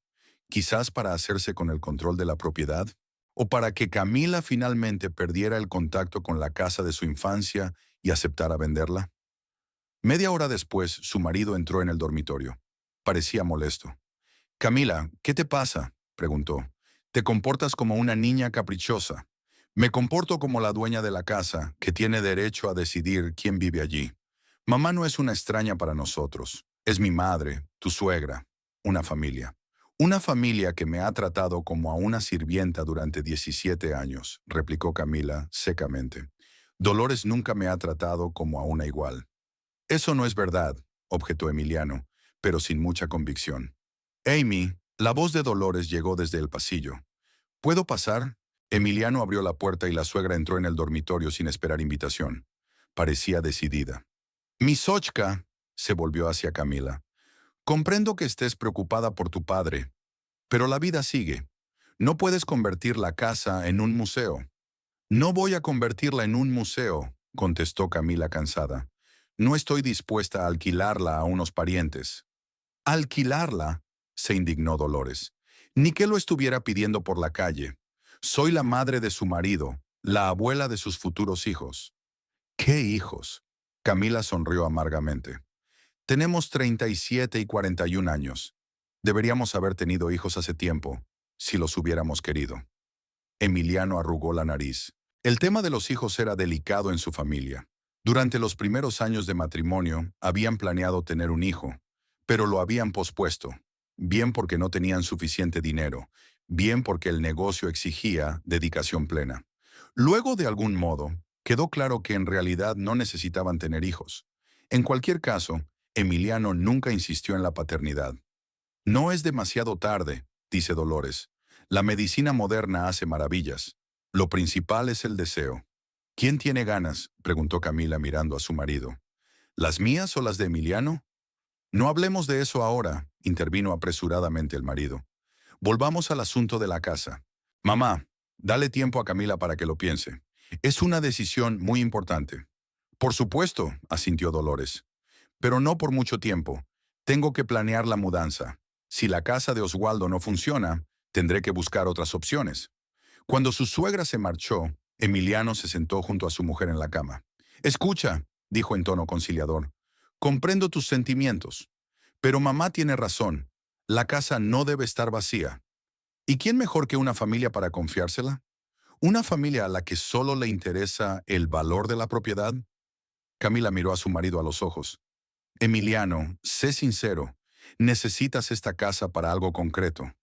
quizás para hacerse con el control de la propiedad, o para que Camila finalmente perdiera el contacto con la casa de su infancia y aceptara venderla. Media hora después, su marido entró en el dormitorio. Parecía molesto. Camila, ¿qué te pasa?, preguntó. Te comportas como una niña caprichosa. Me comporto como la dueña de la casa, que tiene derecho a decidir quién vive allí. Mamá no es una extraña para nosotros. Es mi madre, tu suegra, una familia. Una familia que me ha tratado como a una sirvienta durante 17 años, replicó Camila secamente. Dolores nunca me ha tratado como a una igual. Eso no es verdad, objetó Emiliano, pero sin mucha convicción. Amy, la voz de Dolores llegó desde el pasillo. ¿Puedo pasar? Emiliano abrió la puerta y la suegra entró en el dormitorio sin esperar invitación. Parecía decidida. Misochka, se volvió hacia Camila. Comprendo que estés preocupada por tu padre, pero la vida sigue. No puedes convertir la casa en un museo. No voy a convertirla en un museo, contestó Camila cansada. No estoy dispuesta a alquilarla a unos parientes. ¿Alquilarla? Se indignó Dolores. Ni que lo estuviera pidiendo por la calle. Soy la madre de su marido, la abuela de sus futuros hijos. ¿Qué hijos? Camila sonrió amargamente. Tenemos 37 y 41 años. Deberíamos haber tenido hijos hace tiempo, si los hubiéramos querido. Emiliano arrugó la nariz. El tema de los hijos era delicado en su familia. Durante los primeros años de matrimonio, habían planeado tener un hijo, pero lo habían pospuesto, bien porque no tenían suficiente dinero, bien porque el negocio exigía dedicación plena. Luego, de algún modo, quedó claro que en realidad no necesitaban tener hijos. En cualquier caso, Emiliano nunca insistió en la paternidad. No es demasiado tarde, dice Dolores. La medicina moderna hace maravillas. Lo principal es el deseo. ¿Quién tiene ganas?, preguntó Camila mirando a su marido. ¿Las mías o las de Emiliano? No hablemos de eso ahora, intervino apresuradamente el marido. Volvamos al asunto de la casa. Mamá, dale tiempo a Camila para que lo piense. Es una decisión muy importante. Por supuesto, asintió Dolores. Pero no por mucho tiempo. Tengo que planear la mudanza. Si la casa de Oswaldo no funciona, tendré que buscar otras opciones. Cuando su suegra se marchó, Emiliano se sentó junto a su mujer en la cama. Escucha, dijo en tono conciliador. Comprendo tus sentimientos. Pero mamá tiene razón. La casa no debe estar vacía. ¿Y quién mejor que una familia para confiársela? ¿Una familia a la que solo le interesa el valor de la propiedad? Camila miró a su marido a los ojos. Emiliano, sé sincero. Necesitas esta casa para algo concreto.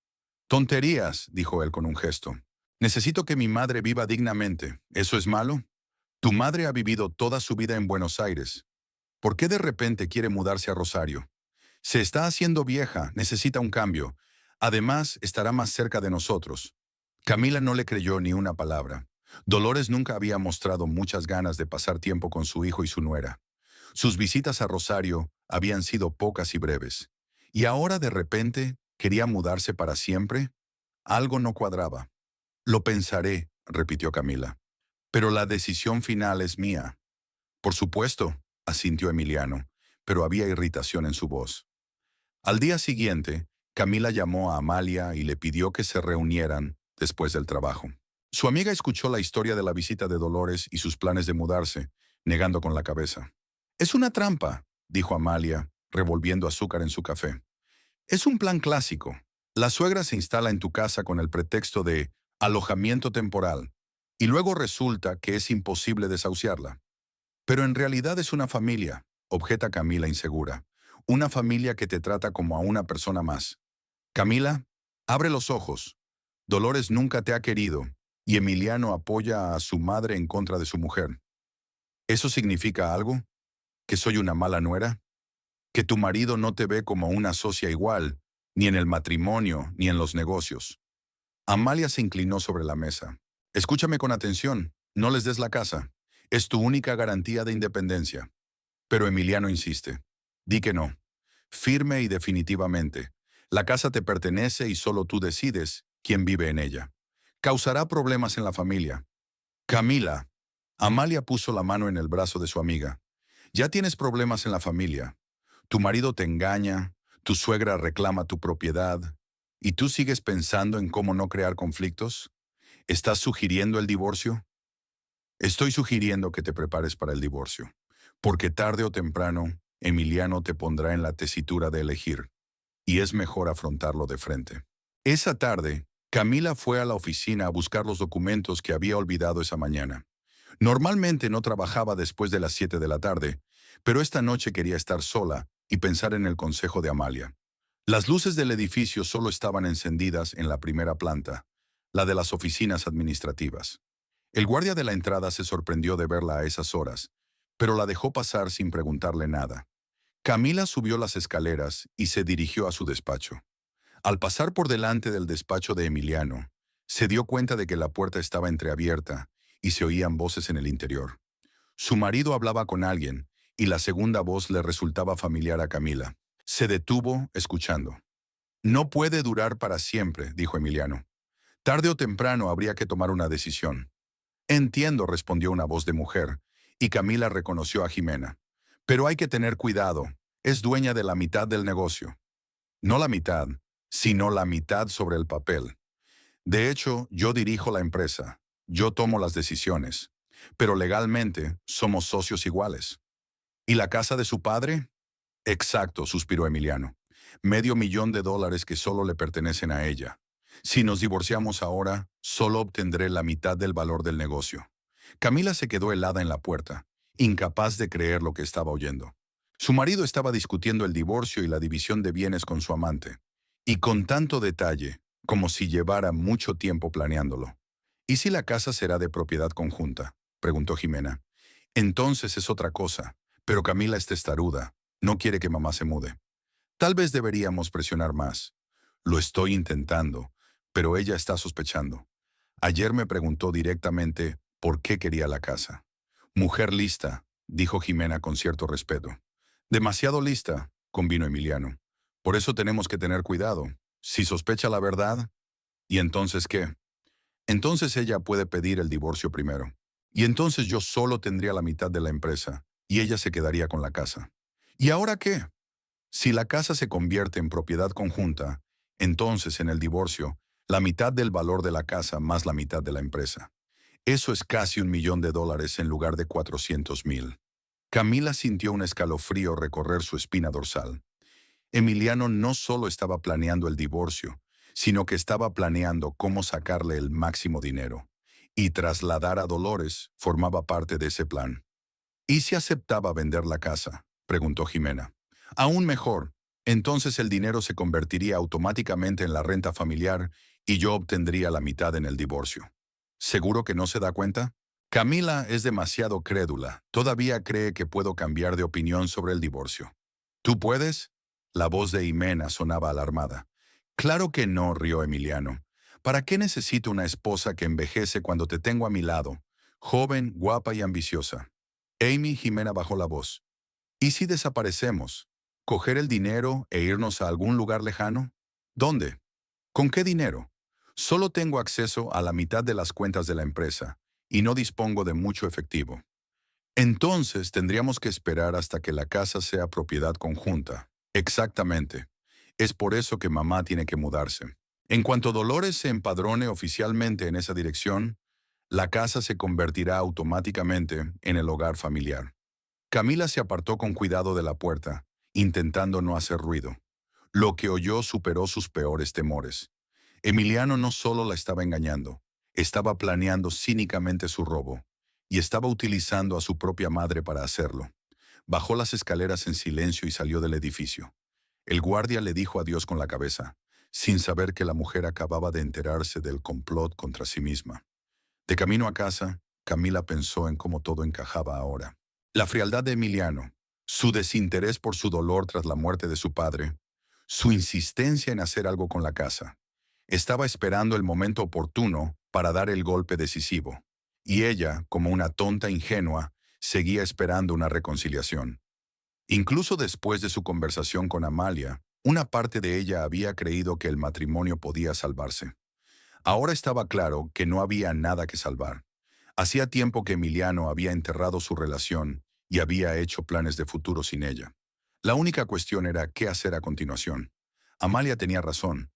Tonterías, dijo él con un gesto. Necesito que mi madre viva dignamente. ¿Eso es malo? Tu madre ha vivido toda su vida en Buenos Aires. ¿Por qué de repente quiere mudarse a Rosario? Se está haciendo vieja, necesita un cambio. Además, estará más cerca de nosotros. Camila no le creyó ni una palabra. Dolores nunca había mostrado muchas ganas de pasar tiempo con su hijo y su nuera. Sus visitas a Rosario habían sido pocas y breves. ¿Y ahora de repente quería mudarse para siempre? Algo no cuadraba. Lo pensaré, repitió Camila. Pero la decisión final es mía. Por supuesto, asintió Emiliano, pero había irritación en su voz. Al día siguiente, Camila llamó a Amalia y le pidió que se reunieran después del trabajo. Su amiga escuchó la historia de la visita de Dolores y sus planes de mudarse, negando con la cabeza. Es una trampa, dijo Amalia, revolviendo azúcar en su café. Es un plan clásico. La suegra se instala en tu casa con el pretexto de alojamiento temporal, y luego resulta que es imposible desahuciarla. Pero en realidad es una familia, objeta Camila insegura. Una familia que te trata como a una persona más. Camila, abre los ojos. Dolores nunca te ha querido, y Emiliano apoya a su madre en contra de su mujer. ¿Eso significa algo? ¿Que soy una mala nuera? ¿Que tu marido no te ve como una socia igual, ni en el matrimonio, ni en los negocios? Amalia se inclinó sobre la mesa. Escúchame con atención, no les des la casa. Es tu única garantía de independencia. Pero Emiliano insiste. Di que no. Firme y definitivamente. La casa te pertenece y solo tú decides quién vive en ella. Causará problemas en la familia. Camila. Amalia puso la mano en el brazo de su amiga. Ya tienes problemas en la familia. Tu marido te engaña, tu suegra reclama tu propiedad, ¿y tú sigues pensando en cómo no crear conflictos? ¿Estás sugiriendo el divorcio? Estoy sugiriendo que te prepares para el divorcio, porque tarde o temprano, Emiliano te pondrá en la tesitura de elegir, y es mejor afrontarlo de frente. Esa tarde, Camila fue a la oficina a buscar los documentos que había olvidado esa mañana. Normalmente no trabajaba después de las 7 de la tarde, pero esta noche quería estar sola y pensar en el consejo de Amalia. Las luces del edificio solo estaban encendidas en la primera planta, la de las oficinas administrativas. El guardia de la entrada se sorprendió de verla a esas horas, pero la dejó pasar sin preguntarle nada. Camila subió las escaleras y se dirigió a su despacho. Al pasar por delante del despacho de Emiliano, se dio cuenta de que la puerta estaba entreabierta y se oían voces en el interior. Su marido hablaba con alguien, y la segunda voz le resultaba familiar a Camila. Se detuvo, escuchando. No puede durar para siempre, dijo Emiliano. Tarde o temprano habría que tomar una decisión. Entiendo, respondió una voz de mujer, y Camila reconoció a Jimena. Pero hay que tener cuidado, es dueña de la mitad del negocio. No la mitad, sino la mitad sobre el papel. De hecho, yo dirijo la empresa, yo tomo las decisiones, pero legalmente somos socios iguales. ¿Y la casa de su padre? Exacto, suspiró Emiliano. $500,000 que solo le pertenecen a ella. Si nos divorciamos ahora, solo obtendré la mitad del valor del negocio. Camila se quedó helada en la puerta, incapaz de creer lo que estaba oyendo. Su marido estaba discutiendo el divorcio y la división de bienes con su amante, y con tanto detalle, como si llevara mucho tiempo planeándolo. ¿Y si la casa será de propiedad conjunta?, preguntó Jimena. Entonces es otra cosa, pero Camila es testaruda, no quiere que mamá se mude. Tal vez deberíamos presionar más. Lo estoy intentando, pero ella está sospechando. Ayer me preguntó directamente por qué quería la casa. Mujer lista, dijo Jimena con cierto respeto. Demasiado lista, convino Emiliano. Por eso tenemos que tener cuidado. Si sospecha la verdad, ¿y entonces qué? Entonces ella puede pedir el divorcio primero. Y entonces yo solo tendría la mitad de la empresa, y ella se quedaría con la casa. ¿Y ahora qué? Si la casa se convierte en propiedad conjunta, entonces en el divorcio, la mitad del valor de la casa más la mitad de la empresa. Eso es casi $1,000,000 en lugar de 400,000. Camila sintió un escalofrío recorrer su espina dorsal. Emiliano no solo estaba planeando el divorcio, sino que estaba planeando cómo sacarle el máximo dinero. Y trasladar a Dolores formaba parte de ese plan. ¿Y si aceptaba vender la casa?, preguntó Jimena. Aún mejor, entonces el dinero se convertiría automáticamente en la renta familiar y yo obtendría la mitad en el divorcio. ¿Seguro que no se da cuenta? Camila es demasiado crédula. Todavía cree que puedo cambiar de opinión sobre el divorcio. ¿Tú puedes? La voz de Jimena sonaba alarmada. Claro que no, rió Emiliano. ¿Para qué necesito una esposa que envejece cuando te tengo a mi lado? Joven, guapa y ambiciosa. Amy, Jimena bajó la voz. ¿Y si desaparecemos? ¿Coger el dinero e irnos a algún lugar lejano? ¿Dónde? ¿Con qué dinero? Solo tengo acceso a la mitad de las cuentas de la empresa y no dispongo de mucho efectivo. Entonces tendríamos que esperar hasta que la casa sea propiedad conjunta. Exactamente. Es por eso que mamá tiene que mudarse. En cuanto Dolores se empadrone oficialmente en esa dirección, la casa se convertirá automáticamente en el hogar familiar. Camila se apartó con cuidado de la puerta, intentando no hacer ruido. Lo que oyó superó sus peores temores. Emiliano no solo la estaba engañando, estaba planeando cínicamente su robo, y estaba utilizando a su propia madre para hacerlo. Bajó las escaleras en silencio y salió del edificio. El guardia le dijo adiós con la cabeza, sin saber que la mujer acababa de enterarse del complot contra sí misma. De camino a casa, Camila pensó en cómo todo encajaba ahora. La frialdad de Emiliano, su desinterés por su dolor tras la muerte de su padre, su insistencia en hacer algo con la casa. Estaba esperando el momento oportuno para dar el golpe decisivo. Y ella, como una tonta ingenua, seguía esperando una reconciliación. Incluso después de su conversación con Amalia, una parte de ella había creído que el matrimonio podía salvarse. Ahora estaba claro que no había nada que salvar. Hacía tiempo que Emiliano había enterrado su relación y había hecho planes de futuro sin ella. La única cuestión era qué hacer a continuación. Amalia tenía razón.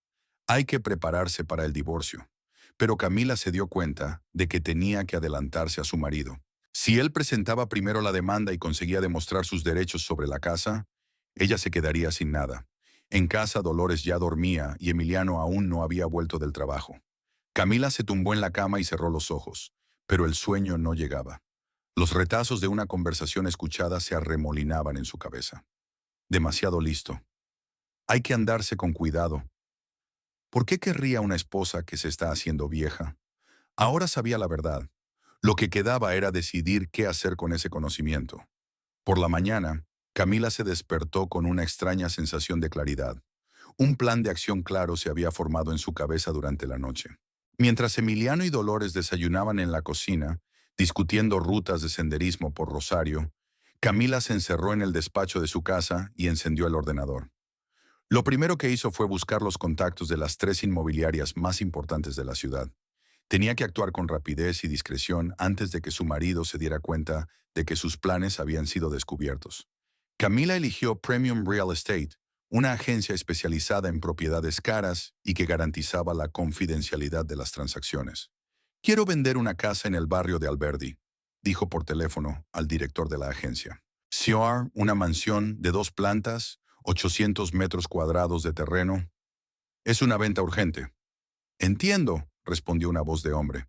Hay que prepararse para el divorcio. Pero Camila se dio cuenta de que tenía que adelantarse a su marido. Si él presentaba primero la demanda y conseguía demostrar sus derechos sobre la casa, ella se quedaría sin nada. En casa Dolores ya dormía y Emiliano aún no había vuelto del trabajo. Camila se tumbó en la cama y cerró los ojos, pero el sueño no llegaba. Los retazos de una conversación escuchada se arremolinaban en su cabeza. Demasiado listo. Hay que andarse con cuidado. ¿Por qué querría una esposa que se está haciendo vieja? Ahora sabía la verdad. Lo que quedaba era decidir qué hacer con ese conocimiento. Por la mañana, Camila se despertó con una extraña sensación de claridad. Un plan de acción claro se había formado en su cabeza durante la noche. Mientras Emiliano y Dolores desayunaban en la cocina, discutiendo rutas de senderismo por Rosario, Camila se encerró en el despacho de su casa y encendió el ordenador. Lo primero que hizo fue buscar los contactos de las 3 inmobiliarias más importantes de la ciudad. Tenía que actuar con rapidez y discreción antes de que su marido se diera cuenta de que sus planes habían sido descubiertos. Camila eligió Premium Real Estate, una agencia especializada en propiedades caras y que garantizaba la confidencialidad de las transacciones. Quiero vender una casa en el barrio de Alberdi, dijo por teléfono al director de la agencia. CR, una mansión de 2 plantas, 800 metros cuadrados de terreno. Es una venta urgente. Entiendo, respondió una voz de hombre.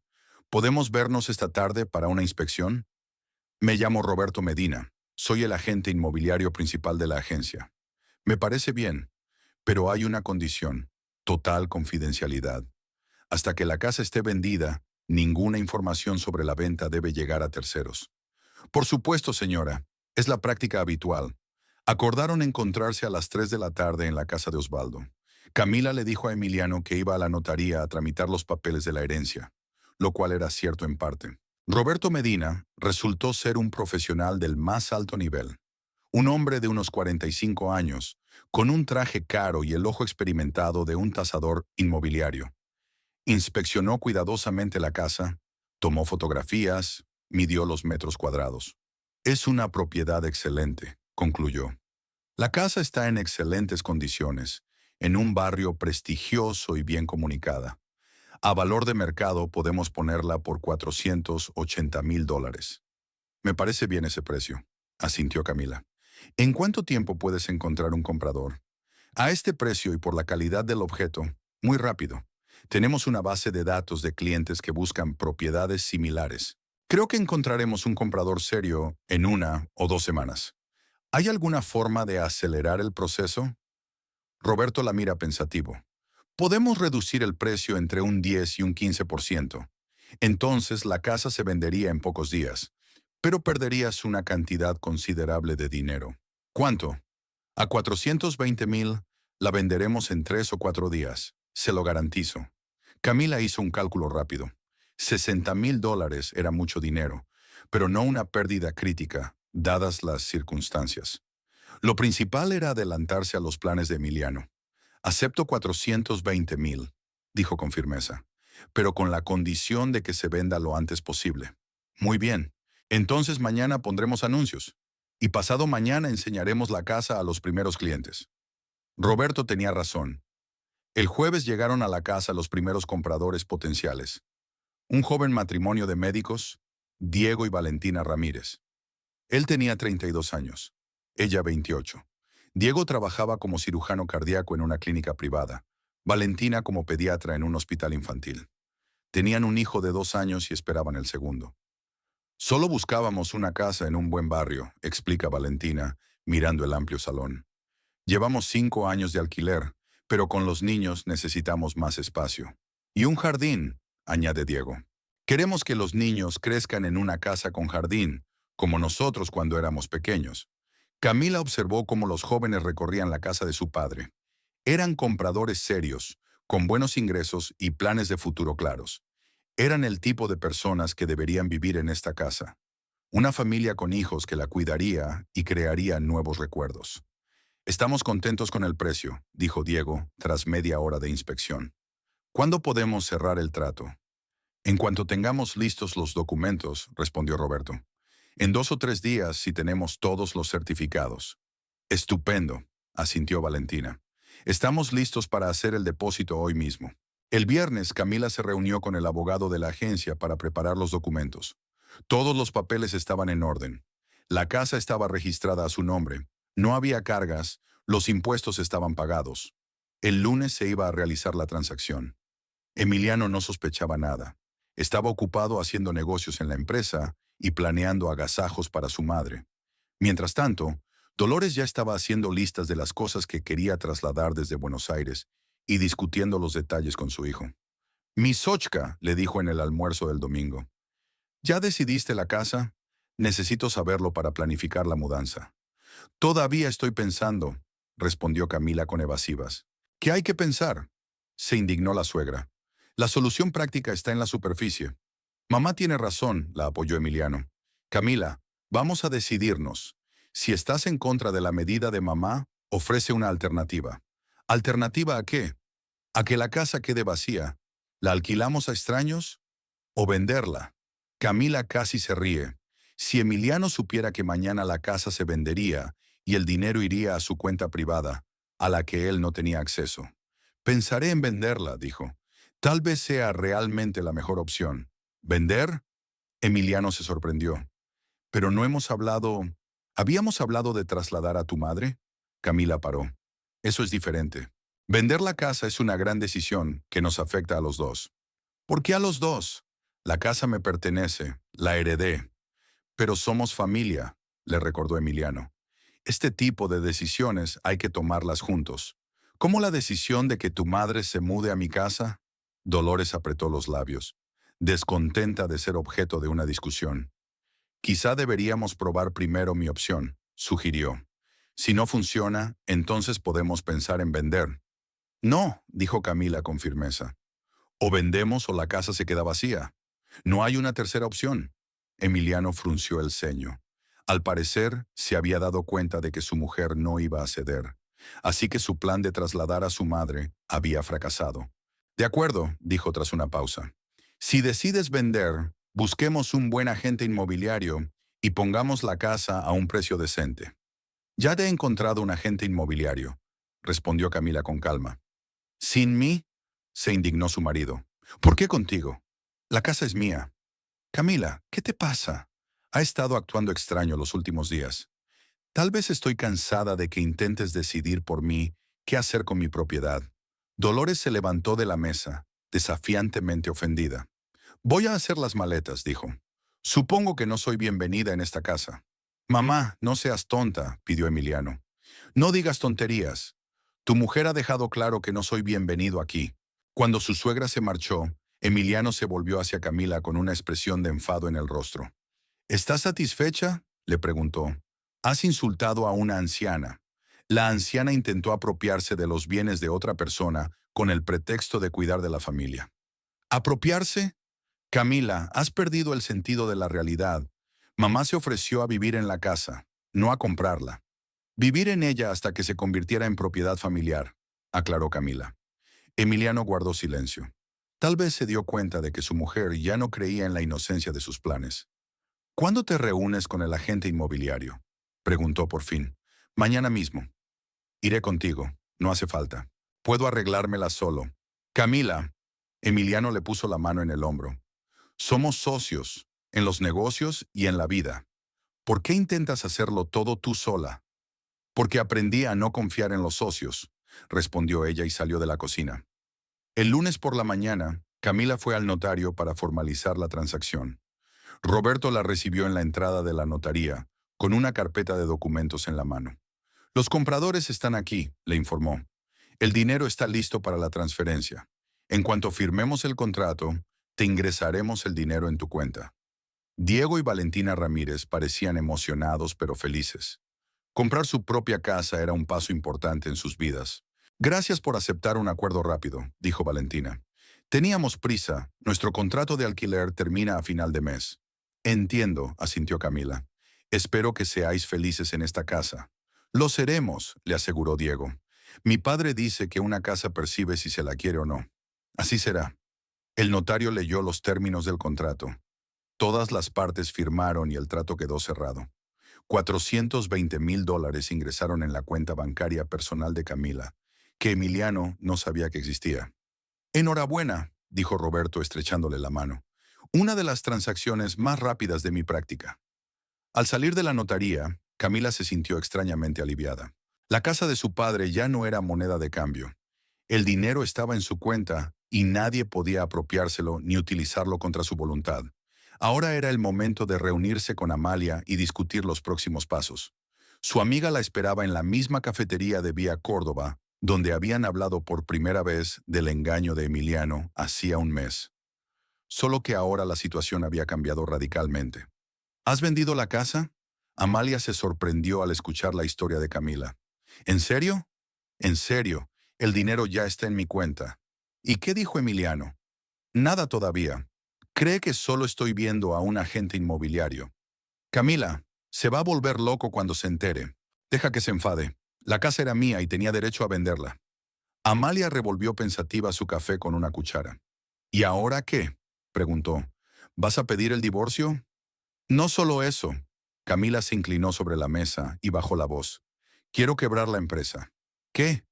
¿Podemos vernos esta tarde para una inspección? Me llamo Roberto Medina. Soy el agente inmobiliario principal de la agencia. Me parece bien, pero hay una condición: total confidencialidad. Hasta que la casa esté vendida, ninguna información sobre la venta debe llegar a terceros. Por supuesto, señora, es la práctica habitual. Acordaron encontrarse a las 3 de la tarde en la casa de Osvaldo. Camila le dijo a Emiliano que iba a la notaría a tramitar los papeles de la herencia, lo cual era cierto en parte. Roberto Medina resultó ser un profesional del más alto nivel. Un hombre de unos 45 años, con un traje caro y el ojo experimentado de un tasador inmobiliario. Inspeccionó cuidadosamente la casa, tomó fotografías, midió los metros cuadrados. Es una propiedad excelente, concluyó. La casa está en excelentes condiciones, en un barrio prestigioso y bien comunicada. A valor de mercado podemos ponerla por $480,000. Me parece bien ese precio, asintió Camila. ¿En cuánto tiempo puedes encontrar un comprador? A este precio y por la calidad del objeto, muy rápido. Tenemos una base de datos de clientes que buscan propiedades similares. Creo que encontraremos un comprador serio en 1 o 2 semanas. ¿Hay alguna forma de acelerar el proceso? Roberto la mira pensativo. Podemos reducir el precio entre un 10 y un 15%. Entonces la casa se vendería en pocos días, pero perderías una cantidad considerable de dinero. ¿Cuánto? A 420,000 la venderemos en 3 o 4 días. Se lo garantizo. Camila hizo un cálculo rápido. $60,000 era mucho dinero, pero no una pérdida crítica, dadas las circunstancias. Lo principal era adelantarse a los planes de Emiliano. Acepto 420,000, dijo con firmeza, pero con la condición de que se venda lo antes posible. Muy bien, entonces mañana pondremos anuncios, y pasado mañana enseñaremos la casa a los primeros clientes. Roberto tenía razón. El jueves llegaron a la casa los primeros compradores potenciales. Un joven matrimonio de médicos, Diego y Valentina Ramírez. Él tenía 32 años, ella 28. Diego trabajaba como cirujano cardíaco en una clínica privada, Valentina como pediatra en un hospital infantil. Tenían un hijo de 2 años y esperaban el segundo. Solo buscábamos una casa en un buen barrio, explica Valentina, mirando el amplio salón. Llevamos 5 años de alquiler, pero con los niños necesitamos más espacio. Y un jardín, añade Diego. Queremos que los niños crezcan en una casa con jardín, como nosotros cuando éramos pequeños. Camila observó cómo los jóvenes recorrían la casa de su padre. Eran compradores serios, con buenos ingresos y planes de futuro claros. Eran el tipo de personas que deberían vivir en esta casa. Una familia con hijos que la cuidaría y crearía nuevos recuerdos. Estamos contentos con el precio, dijo Diego, tras media hora de inspección. ¿Cuándo podemos cerrar el trato? En cuanto tengamos listos los documentos, respondió Roberto. En 2 o 3 días si tenemos todos los certificados. Estupendo, asintió Valentina. Estamos listos para hacer el depósito hoy mismo. El viernes Camila se reunió con el abogado de la agencia para preparar los documentos. Todos los papeles estaban en orden. La casa estaba registrada a su nombre. No había cargas, los impuestos estaban pagados. El lunes se iba a realizar la transacción. Emiliano no sospechaba nada. Estaba ocupado haciendo negocios en la empresa y planeando agasajos para su madre. Mientras tanto, Dolores ya estaba haciendo listas de las cosas que quería trasladar desde Buenos Aires y discutiendo los detalles con su hijo. «Miss Sochka», le dijo en el almuerzo del domingo, «¿ya decidiste la casa? Necesito saberlo para planificar la mudanza». «Todavía estoy pensando», respondió Camila con evasivas. «¿Qué hay que pensar?», se indignó la suegra. «La solución práctica está en la superficie». «Mamá tiene razón», la apoyó Emiliano. «Camila, vamos a decidirnos. Si estás en contra de la medida de mamá, ofrece una alternativa». ¿Alternativa a qué? A que la casa quede vacía. ¿La alquilamos a extraños? o venderla. Camila casi se ríe. Si Emiliano supiera que mañana la casa se vendería y el dinero iría a su cuenta privada, a la que él no tenía acceso. Pensaré en venderla, dijo. Tal vez sea realmente la mejor opción. ¿Vender? Emiliano se sorprendió. Pero no hemos hablado... ¿Habíamos hablado de trasladar a tu madre? Camila paró. Eso es diferente. Vender la casa es una gran decisión que nos afecta a los dos. ¿Por qué a los dos? La casa me pertenece, la heredé. Pero somos familia, le recordó Emiliano. Este tipo de decisiones hay que tomarlas juntos. ¿Cómo la decisión de que tu madre se mude a mi casa? Dolores apretó los labios, descontenta de ser objeto de una discusión. Quizá deberíamos probar primero mi opción, sugirió. Si no funciona, entonces podemos pensar en vender. No, dijo Camila con firmeza. O vendemos o la casa se queda vacía. No hay una tercera opción. Emiliano frunció el ceño. Al parecer, se había dado cuenta de que su mujer no iba a ceder. Así que su plan de trasladar a su madre había fracasado. De acuerdo, dijo tras una pausa. Si decides vender, busquemos un buen agente inmobiliario y pongamos la casa a un precio decente. Ya te he encontrado un agente inmobiliario, respondió Camila con calma. ¿Sin mí? Se indignó su marido. ¿Por qué contigo? La casa es mía. Camila, ¿qué te pasa? Ha estado actuando extraño los últimos días. Tal vez estoy cansada de que intentes decidir por mí qué hacer con mi propiedad. Dolores se levantó de la mesa, desafiantemente ofendida. Voy a hacer las maletas, dijo. Supongo que no soy bienvenida en esta casa. Mamá, no seas tonta, pidió Emiliano. No digas tonterías. Tu mujer ha dejado claro que no soy bienvenido aquí. Cuando su suegra se marchó, Emiliano se volvió hacia Camila con una expresión de enfado en el rostro. ¿Estás satisfecha?, le preguntó. Has insultado a una anciana. La anciana intentó apropiarse de los bienes de otra persona con el pretexto de cuidar de la familia. ¿Apropiarse? Camila, has perdido el sentido de la realidad. Mamá se ofreció a vivir en la casa, no a comprarla. Vivir en ella hasta que se convirtiera en propiedad familiar, aclaró Camila. Emiliano guardó silencio. Tal vez se dio cuenta de que su mujer ya no creía en la inocencia de sus planes. ¿Cuándo te reúnes con el agente inmobiliario?, preguntó por fin. Mañana mismo. Iré contigo, no hace falta. Puedo arreglármela solo. Camila, Emiliano le puso la mano en el hombro. Somos socios, en los negocios y en la vida. ¿Por qué intentas hacerlo todo tú sola? Porque aprendí a no confiar en los socios, respondió ella y salió de la cocina. El lunes por la mañana, Camila fue al notario para formalizar la transacción. Roberto la recibió en la entrada de la notaría, con una carpeta de documentos en la mano. Los compradores están aquí, le informó. El dinero está listo para la transferencia. En cuanto firmemos el contrato, te ingresaremos el dinero en tu cuenta. Diego y Valentina Ramírez parecían emocionados pero felices. Comprar su propia casa era un paso importante en sus vidas. Gracias por aceptar un acuerdo rápido, dijo Valentina. Teníamos prisa, nuestro contrato de alquiler termina a final de mes. Entiendo, asintió Camila. Espero que seáis felices en esta casa. Lo seremos, le aseguró Diego. Mi padre dice que una casa percibe si se la quiere o no. Así será. El notario leyó los términos del contrato. Todas las partes firmaron y el trato quedó cerrado. $420,000 ingresaron en la cuenta bancaria personal de Camila, que Emiliano no sabía que existía. Enhorabuena, dijo Roberto estrechándole la mano. Una de las transacciones más rápidas de mi práctica. Al salir de la notaría, Camila se sintió extrañamente aliviada. La casa de su padre ya no era moneda de cambio. El dinero estaba en su cuenta y nadie podía apropiárselo ni utilizarlo contra su voluntad. Ahora era el momento de reunirse con Amalia y discutir los próximos pasos. Su amiga la esperaba en la misma cafetería de Vía Córdoba, donde habían hablado por primera vez del engaño de Emiliano hacía un mes. Solo que ahora la situación había cambiado radicalmente. ¿Has vendido la casa? Amalia se sorprendió al escuchar la historia de Camila. ¿En serio? En serio, el dinero ya está en mi cuenta. ¿Y qué dijo Emiliano? Nada todavía. Cree que solo estoy viendo a un agente inmobiliario. Camila, se va a volver loco cuando se entere. Deja que se enfade. La casa era mía y tenía derecho a venderla. Amalia revolvió pensativa su café con una cuchara. ¿Y ahora qué?, preguntó. ¿Vas a pedir el divorcio? No solo eso. Camila se inclinó sobre la mesa y bajó la voz. Quiero quebrar la empresa. ¿Qué?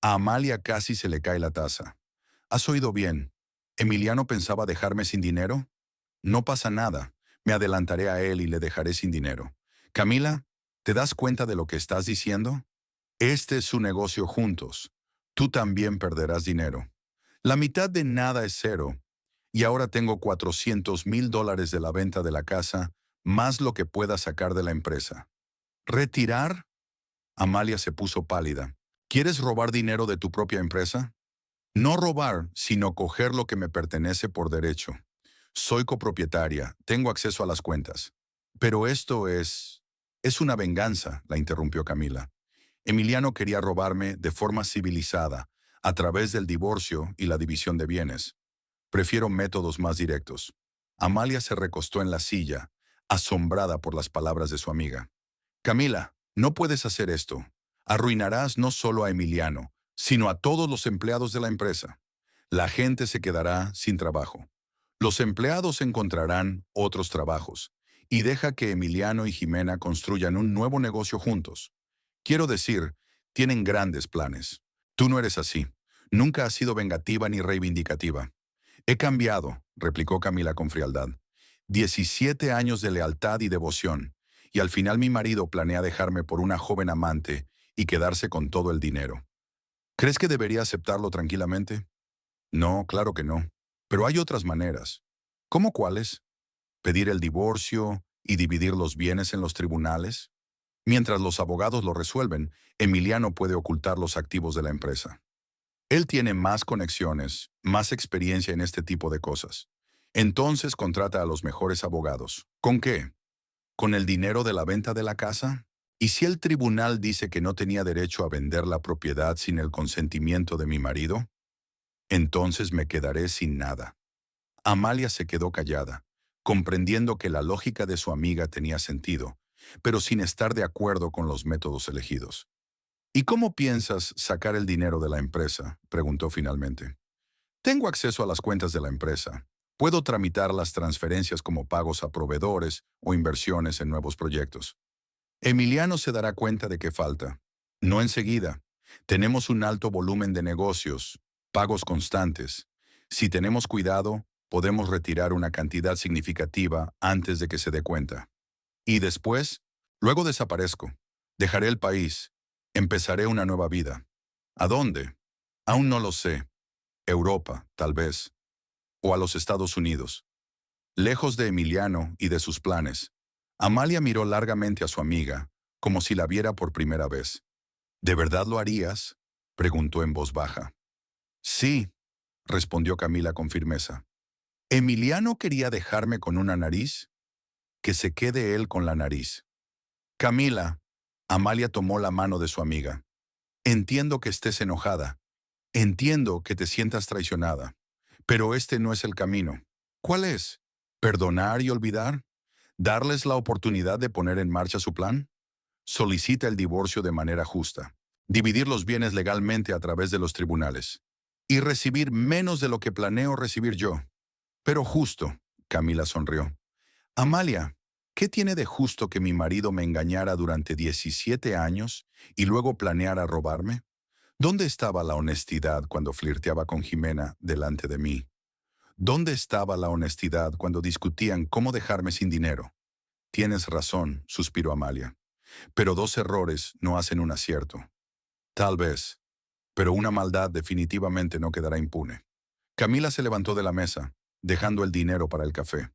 A Amalia casi se le cae la taza. ¿Has oído bien? ¿Emiliano pensaba dejarme sin dinero? No pasa nada. Me adelantaré a él y le dejaré sin dinero. Camila, ¿te das cuenta de lo que estás diciendo? Este es su negocio juntos. Tú también perderás dinero. La mitad de nada es cero. Y ahora tengo $400,000 de la venta de la casa, más lo que pueda sacar de la empresa. ¿Retirar? Amalia se puso pálida. ¿Quieres robar dinero de tu propia empresa? No robar, sino coger lo que me pertenece por derecho. Soy copropietaria, tengo acceso a las cuentas. Pero esto es... Es una venganza, la interrumpió Camila. Emiliano quería robarme de forma civilizada, a través del divorcio y la división de bienes. Prefiero métodos más directos. Amalia se recostó en la silla, asombrada por las palabras de su amiga. Camila, no puedes hacer esto. Arruinarás no solo a Emiliano, sino a todos los empleados de la empresa. La gente se quedará sin trabajo. Los empleados encontrarán otros trabajos. Y deja que Emiliano y Jimena construyan un nuevo negocio juntos. Quiero decir, tienen grandes planes. Tú no eres así. Nunca has sido vengativa ni reivindicativa. He cambiado, replicó Camila con frialdad. 17 años de lealtad y devoción, y al final mi marido planea dejarme por una joven amante y quedarse con todo el dinero. ¿Crees que debería aceptarlo tranquilamente? No, claro que no. Pero hay otras maneras. ¿Cómo cuáles? ¿Pedir el divorcio y dividir los bienes en los tribunales? Mientras los abogados lo resuelven, Emiliano puede ocultar los activos de la empresa. Él tiene más conexiones, más experiencia en este tipo de cosas. Entonces contrata a los mejores abogados. ¿Con qué? ¿Con el dinero de la venta de la casa? ¿Y si el tribunal dice que no tenía derecho a vender la propiedad sin el consentimiento de mi marido? Entonces me quedaré sin nada. Amalia se quedó callada, comprendiendo que la lógica de su amiga tenía sentido, pero sin estar de acuerdo con los métodos elegidos. ¿Y cómo piensas sacar el dinero de la empresa?, preguntó finalmente. Tengo acceso a las cuentas de la empresa. Puedo tramitar las transferencias como pagos a proveedores o inversiones en nuevos proyectos. Emiliano se dará cuenta de que falta. No enseguida. Tenemos un alto volumen de negocios, pagos constantes. Si tenemos cuidado, podemos retirar una cantidad significativa antes de que se dé cuenta. Y después, luego desaparezco. Dejaré el país. Empezaré una nueva vida. ¿A dónde? Aún no lo sé. Europa, tal vez. O a los Estados Unidos. Lejos de Emiliano y de sus planes. Amalia miró largamente a su amiga, como si la viera por primera vez. ¿De verdad lo harías?, preguntó en voz baja. Sí, respondió Camila con firmeza. ¿Emiliano quería dejarme con una nariz? Que se quede él con la nariz. Camila, Amalia tomó la mano de su amiga. Entiendo que estés enojada. Entiendo que te sientas traicionada. Pero este no es el camino. ¿Cuál es? ¿Perdonar y olvidar? ¿Darles la oportunidad de poner en marcha su plan? Solicita el divorcio de manera justa. Dividir los bienes legalmente a través de los tribunales. Y recibir menos de lo que planeo recibir yo. Pero justo, Camila sonrió. Amalia, ¿qué tiene de justo que mi marido me engañara durante 17 años y luego planeara robarme? ¿Dónde estaba la honestidad cuando flirteaba con Jimena delante de mí? ¿Dónde estaba la honestidad cuando discutían cómo dejarme sin dinero? Tienes razón, suspiró Amalia. Pero 2 errores no hacen un acierto. Tal vez, pero una maldad definitivamente no quedará impune. Camila se levantó de la mesa, dejando el dinero para el café.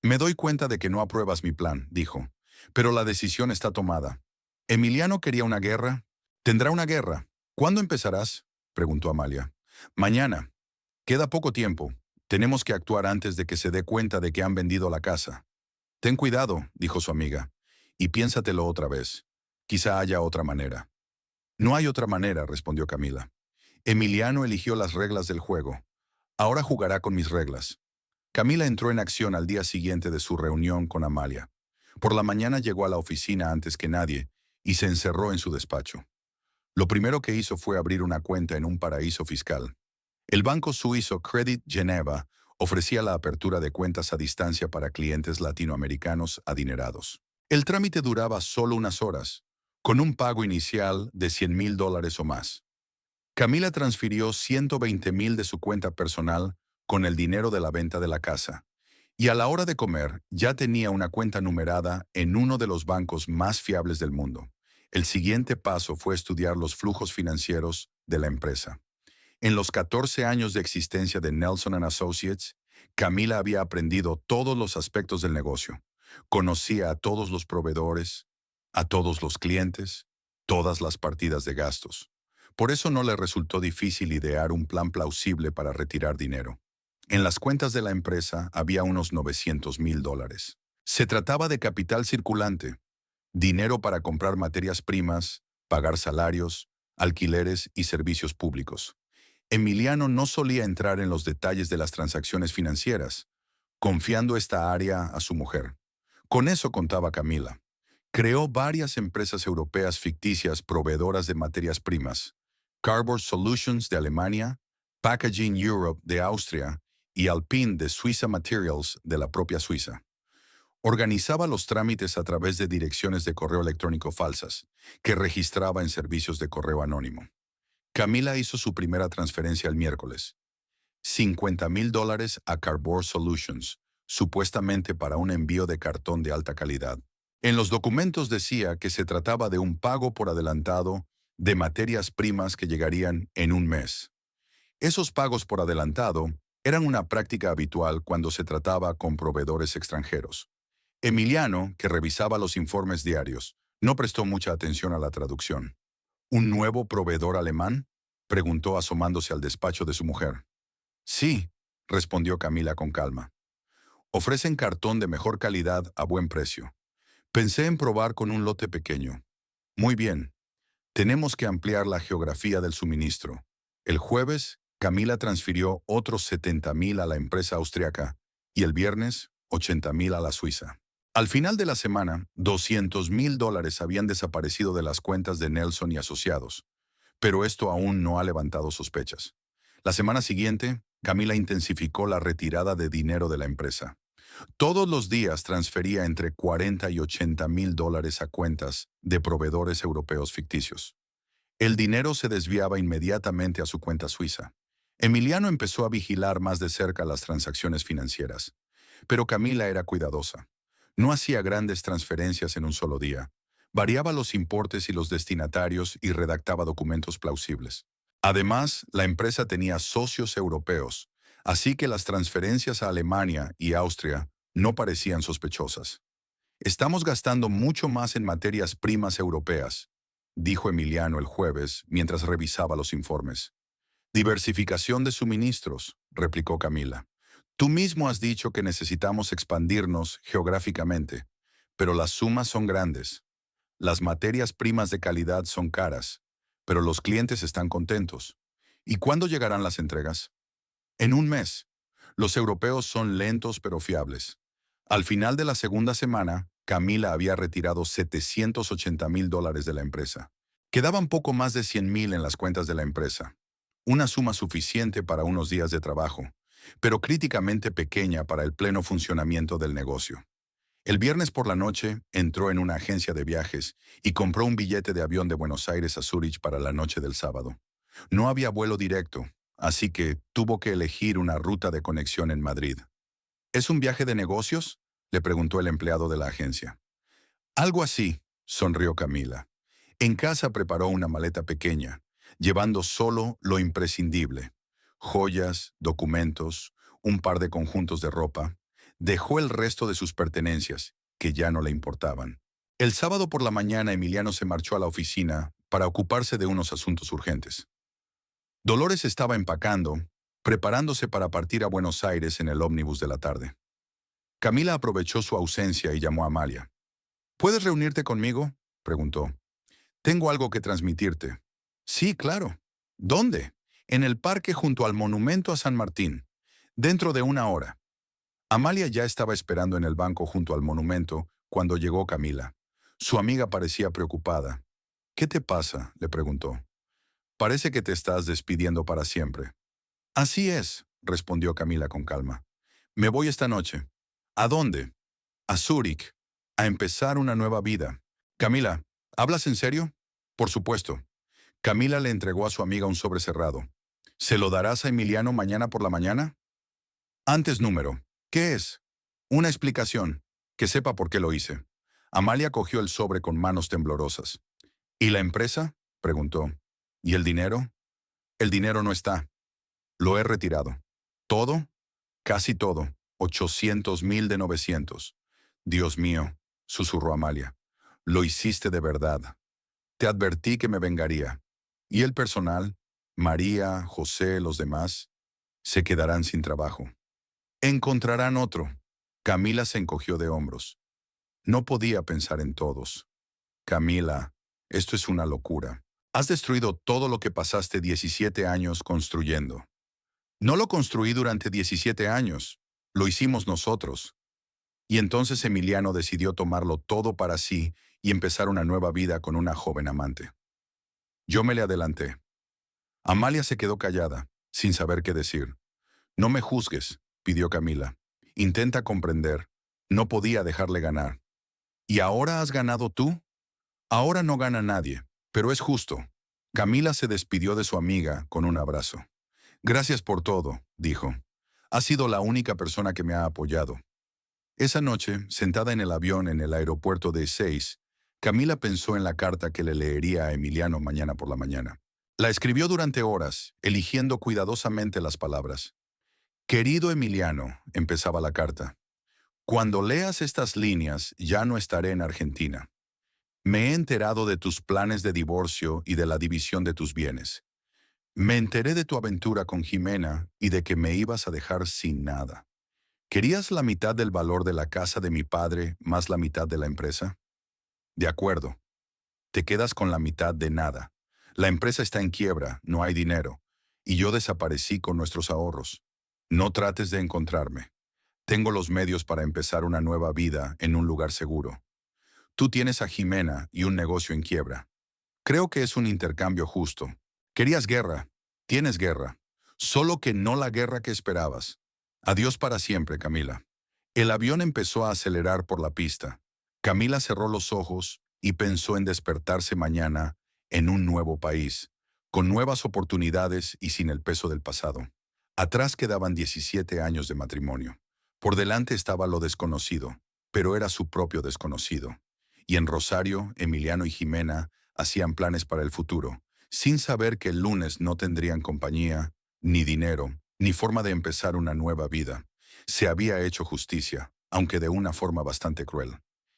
Me doy cuenta de que no apruebas mi plan, dijo, pero la decisión está tomada. Emiliano quería una guerra. Tendrá una guerra. ¿Cuándo empezarás?, preguntó Amalia. Mañana. Queda poco tiempo. Tenemos que actuar antes de que se dé cuenta de que han vendido la casa. Ten cuidado, dijo su amiga, y piénsatelo otra vez. Quizá haya otra manera. No hay otra manera, respondió Camila. Emiliano eligió las reglas del juego. Ahora jugará con mis reglas. Camila entró en acción al día siguiente de su reunión con Amalia. Por la mañana llegó a la oficina antes que nadie y se encerró en su despacho. Lo primero que hizo fue abrir una cuenta en un paraíso fiscal. El banco suizo Credit Geneva Ofrecía la apertura de cuentas a distancia para clientes latinoamericanos adinerados. El trámite duraba solo unas horas, con un pago inicial de $100,000 o más. Camila transfirió 120,000 de su cuenta personal con el dinero de la venta de la casa, y a la hora de comer ya tenía una cuenta numerada en uno de los bancos más fiables del mundo. El siguiente paso fue estudiar los flujos financieros de la empresa. En los 14 años de existencia de Nelson Associates, Camila había aprendido todos los aspectos del negocio. Conocía a todos los proveedores, a todos los clientes, todas las partidas de gastos. Por eso no le resultó difícil idear un plan plausible para retirar dinero. En las cuentas de la empresa había unos $900,000. Se trataba de capital circulante, dinero para comprar materias primas, pagar salarios, alquileres y servicios públicos. Emiliano no solía entrar en los detalles de las transacciones financieras, confiando esta área a su mujer. Con eso contaba Camila. Creó varias empresas europeas ficticias proveedoras de materias primas: Cardboard Solutions de Alemania, Packaging Europe de Austria y Alpine de Suiza Materials de la propia Suiza. Organizaba los trámites a través de direcciones de correo electrónico falsas, que registraba en servicios de correo anónimo. Camila hizo su primera transferencia el miércoles. $50,000 a Cardboard Solutions, supuestamente para un envío de cartón de alta calidad. En los documentos decía que se trataba de un pago por adelantado de materias primas que llegarían en un mes. Esos pagos por adelantado eran una práctica habitual cuando se trataba con proveedores extranjeros. Emiliano, que revisaba los informes diarios, no prestó mucha atención a la traducción. ¿Un nuevo proveedor alemán?, preguntó asomándose al despacho de su mujer. Sí, respondió Camila con calma. Ofrecen cartón de mejor calidad a buen precio. Pensé en probar con un lote pequeño. Muy bien. Tenemos que ampliar la geografía del suministro. El jueves, Camila transfirió otros 70,000 a la empresa austriaca y el viernes, 80,000 a la suiza. Al final de la semana, $200,000 habían desaparecido de las cuentas de Nelson y asociados, pero esto aún no ha levantado sospechas. La semana siguiente, Camila intensificó la retirada de dinero de la empresa. Todos los días transfería entre 40 y $80,000 a cuentas de proveedores europeos ficticios. El dinero se desviaba inmediatamente a su cuenta suiza. Emiliano empezó a vigilar más de cerca las transacciones financieras, pero Camila era cuidadosa. No hacía grandes transferencias en un solo día. Variaba los importes y los destinatarios y redactaba documentos plausibles. Además, la empresa tenía socios europeos, así que las transferencias a Alemania y Austria no parecían sospechosas. Estamos gastando mucho más en materias primas europeas, dijo Emiliano el jueves mientras revisaba los informes. Diversificación de suministros, replicó Camila. Tú mismo has dicho que necesitamos expandirnos geográficamente, pero las sumas son grandes. Las materias primas de calidad son caras, pero los clientes están contentos. ¿Y cuándo llegarán las entregas? En un mes. Los europeos son lentos pero fiables. Al final de la segunda semana, Camila había retirado $780,000 de la empresa. Quedaban poco más de 100,000 en las cuentas de la empresa. Una suma suficiente para unos días de trabajo, pero críticamente pequeña para el pleno funcionamiento del negocio. El viernes por la noche entró en una agencia de viajes y compró un billete de avión de Buenos Aires a Zúrich para la noche del sábado. No había vuelo directo, así que tuvo que elegir una ruta de conexión en Madrid. ¿Es un viaje de negocios?, le preguntó el empleado de la agencia. Algo así, sonrió Camila. En casa preparó una maleta pequeña, llevando solo lo imprescindible: joyas, documentos, un par de conjuntos de ropa. Dejó el resto de sus pertenencias, que ya no le importaban. El sábado por la mañana Emiliano se marchó a la oficina para ocuparse de unos asuntos urgentes. Dolores estaba empacando, preparándose para partir a Buenos Aires en el ómnibus de la tarde. Camila aprovechó su ausencia y llamó a Amalia. ¿Puedes reunirte conmigo?, preguntó. Tengo algo que transmitirte. Sí, claro. ¿Dónde? En el parque junto al monumento a San Martín. Dentro de una hora. Amalia ya estaba esperando en el banco junto al monumento cuando llegó Camila. Su amiga parecía preocupada. ¿Qué te pasa?, le preguntó. Parece que te estás despidiendo para siempre. Así es, respondió Camila con calma. Me voy esta noche. ¿A dónde? A Zúrich. A empezar una nueva vida. Camila, ¿hablas en serio? Por supuesto. Camila le entregó a su amiga un sobre cerrado. ¿Se lo darás a Emiliano mañana por la mañana? Antes número. ¿Qué es? Una explicación. Que sepa por qué lo hice. Amalia cogió el sobre con manos temblorosas. ¿Y la empresa? Preguntó. ¿Y el dinero? El dinero no está. Lo he retirado. ¿Todo? Casi todo. 800.000 de 900. Dios mío, susurró Amalia. Lo hiciste de verdad. Te advertí que me vengaría. ¿Y el personal? María, José, los demás, se quedarán sin trabajo. Encontrarán otro. Camila se encogió de hombros. No podía pensar en todos. Camila, esto es una locura. Has destruido todo lo que pasaste 17 años construyendo. No lo construí durante 17 años. Lo hicimos nosotros. Y entonces Emiliano decidió tomarlo todo para sí y empezar una nueva vida con una joven amante. Yo me le adelanté. Amalia se quedó callada, sin saber qué decir. No me juzgues, pidió Camila. Intenta comprender. No podía dejarle ganar. ¿Y ahora has ganado tú? Ahora no gana nadie, pero es justo. Camila se despidió de su amiga con un abrazo. Gracias por todo, dijo. Has sido la única persona que me ha apoyado. Esa noche, sentada en el avión en el aeropuerto de Ezeiza, Camila pensó en la carta que le leería a Emiliano mañana por la mañana. La escribió durante horas, eligiendo cuidadosamente las palabras. Querido Emiliano, empezaba la carta, cuando leas estas líneas ya no estaré en Argentina. Me he enterado de tus planes de divorcio y de la división de tus bienes. Me enteré de tu aventura con Jimena y de que me ibas a dejar sin nada. ¿Querías la mitad del valor de la casa de mi padre más la mitad de la empresa? De acuerdo. Te quedas con la mitad de nada. La empresa está en quiebra, no hay dinero, y yo desaparecí con nuestros ahorros. No trates de encontrarme. Tengo los medios para empezar una nueva vida en un lugar seguro. Tú tienes a Jimena y un negocio en quiebra. Creo que es un intercambio justo. Querías guerra. Tienes guerra. Solo que no la guerra que esperabas. Adiós para siempre, Camila. El avión empezó a acelerar por la pista. Camila cerró los ojos y pensó en despertarse mañana en un nuevo país, con nuevas oportunidades y sin el peso del pasado. Atrás quedaban 17 años de matrimonio. Por delante estaba lo desconocido, pero era su propio desconocido. Y en Rosario, Emiliano y Jimena hacían planes para el futuro, sin saber que el lunes no tendrían compañía, ni dinero, ni forma de empezar una nueva vida. Se había hecho justicia, aunque de una forma bastante cruel.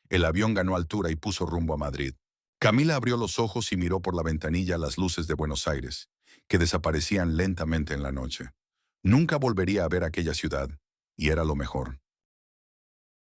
El avión ganó altura y puso rumbo a Madrid. Camila abrió los ojos y miró por la ventanilla las luces de Buenos Aires, que desaparecían lentamente en la noche. Nunca volvería a ver aquella ciudad, y era lo mejor.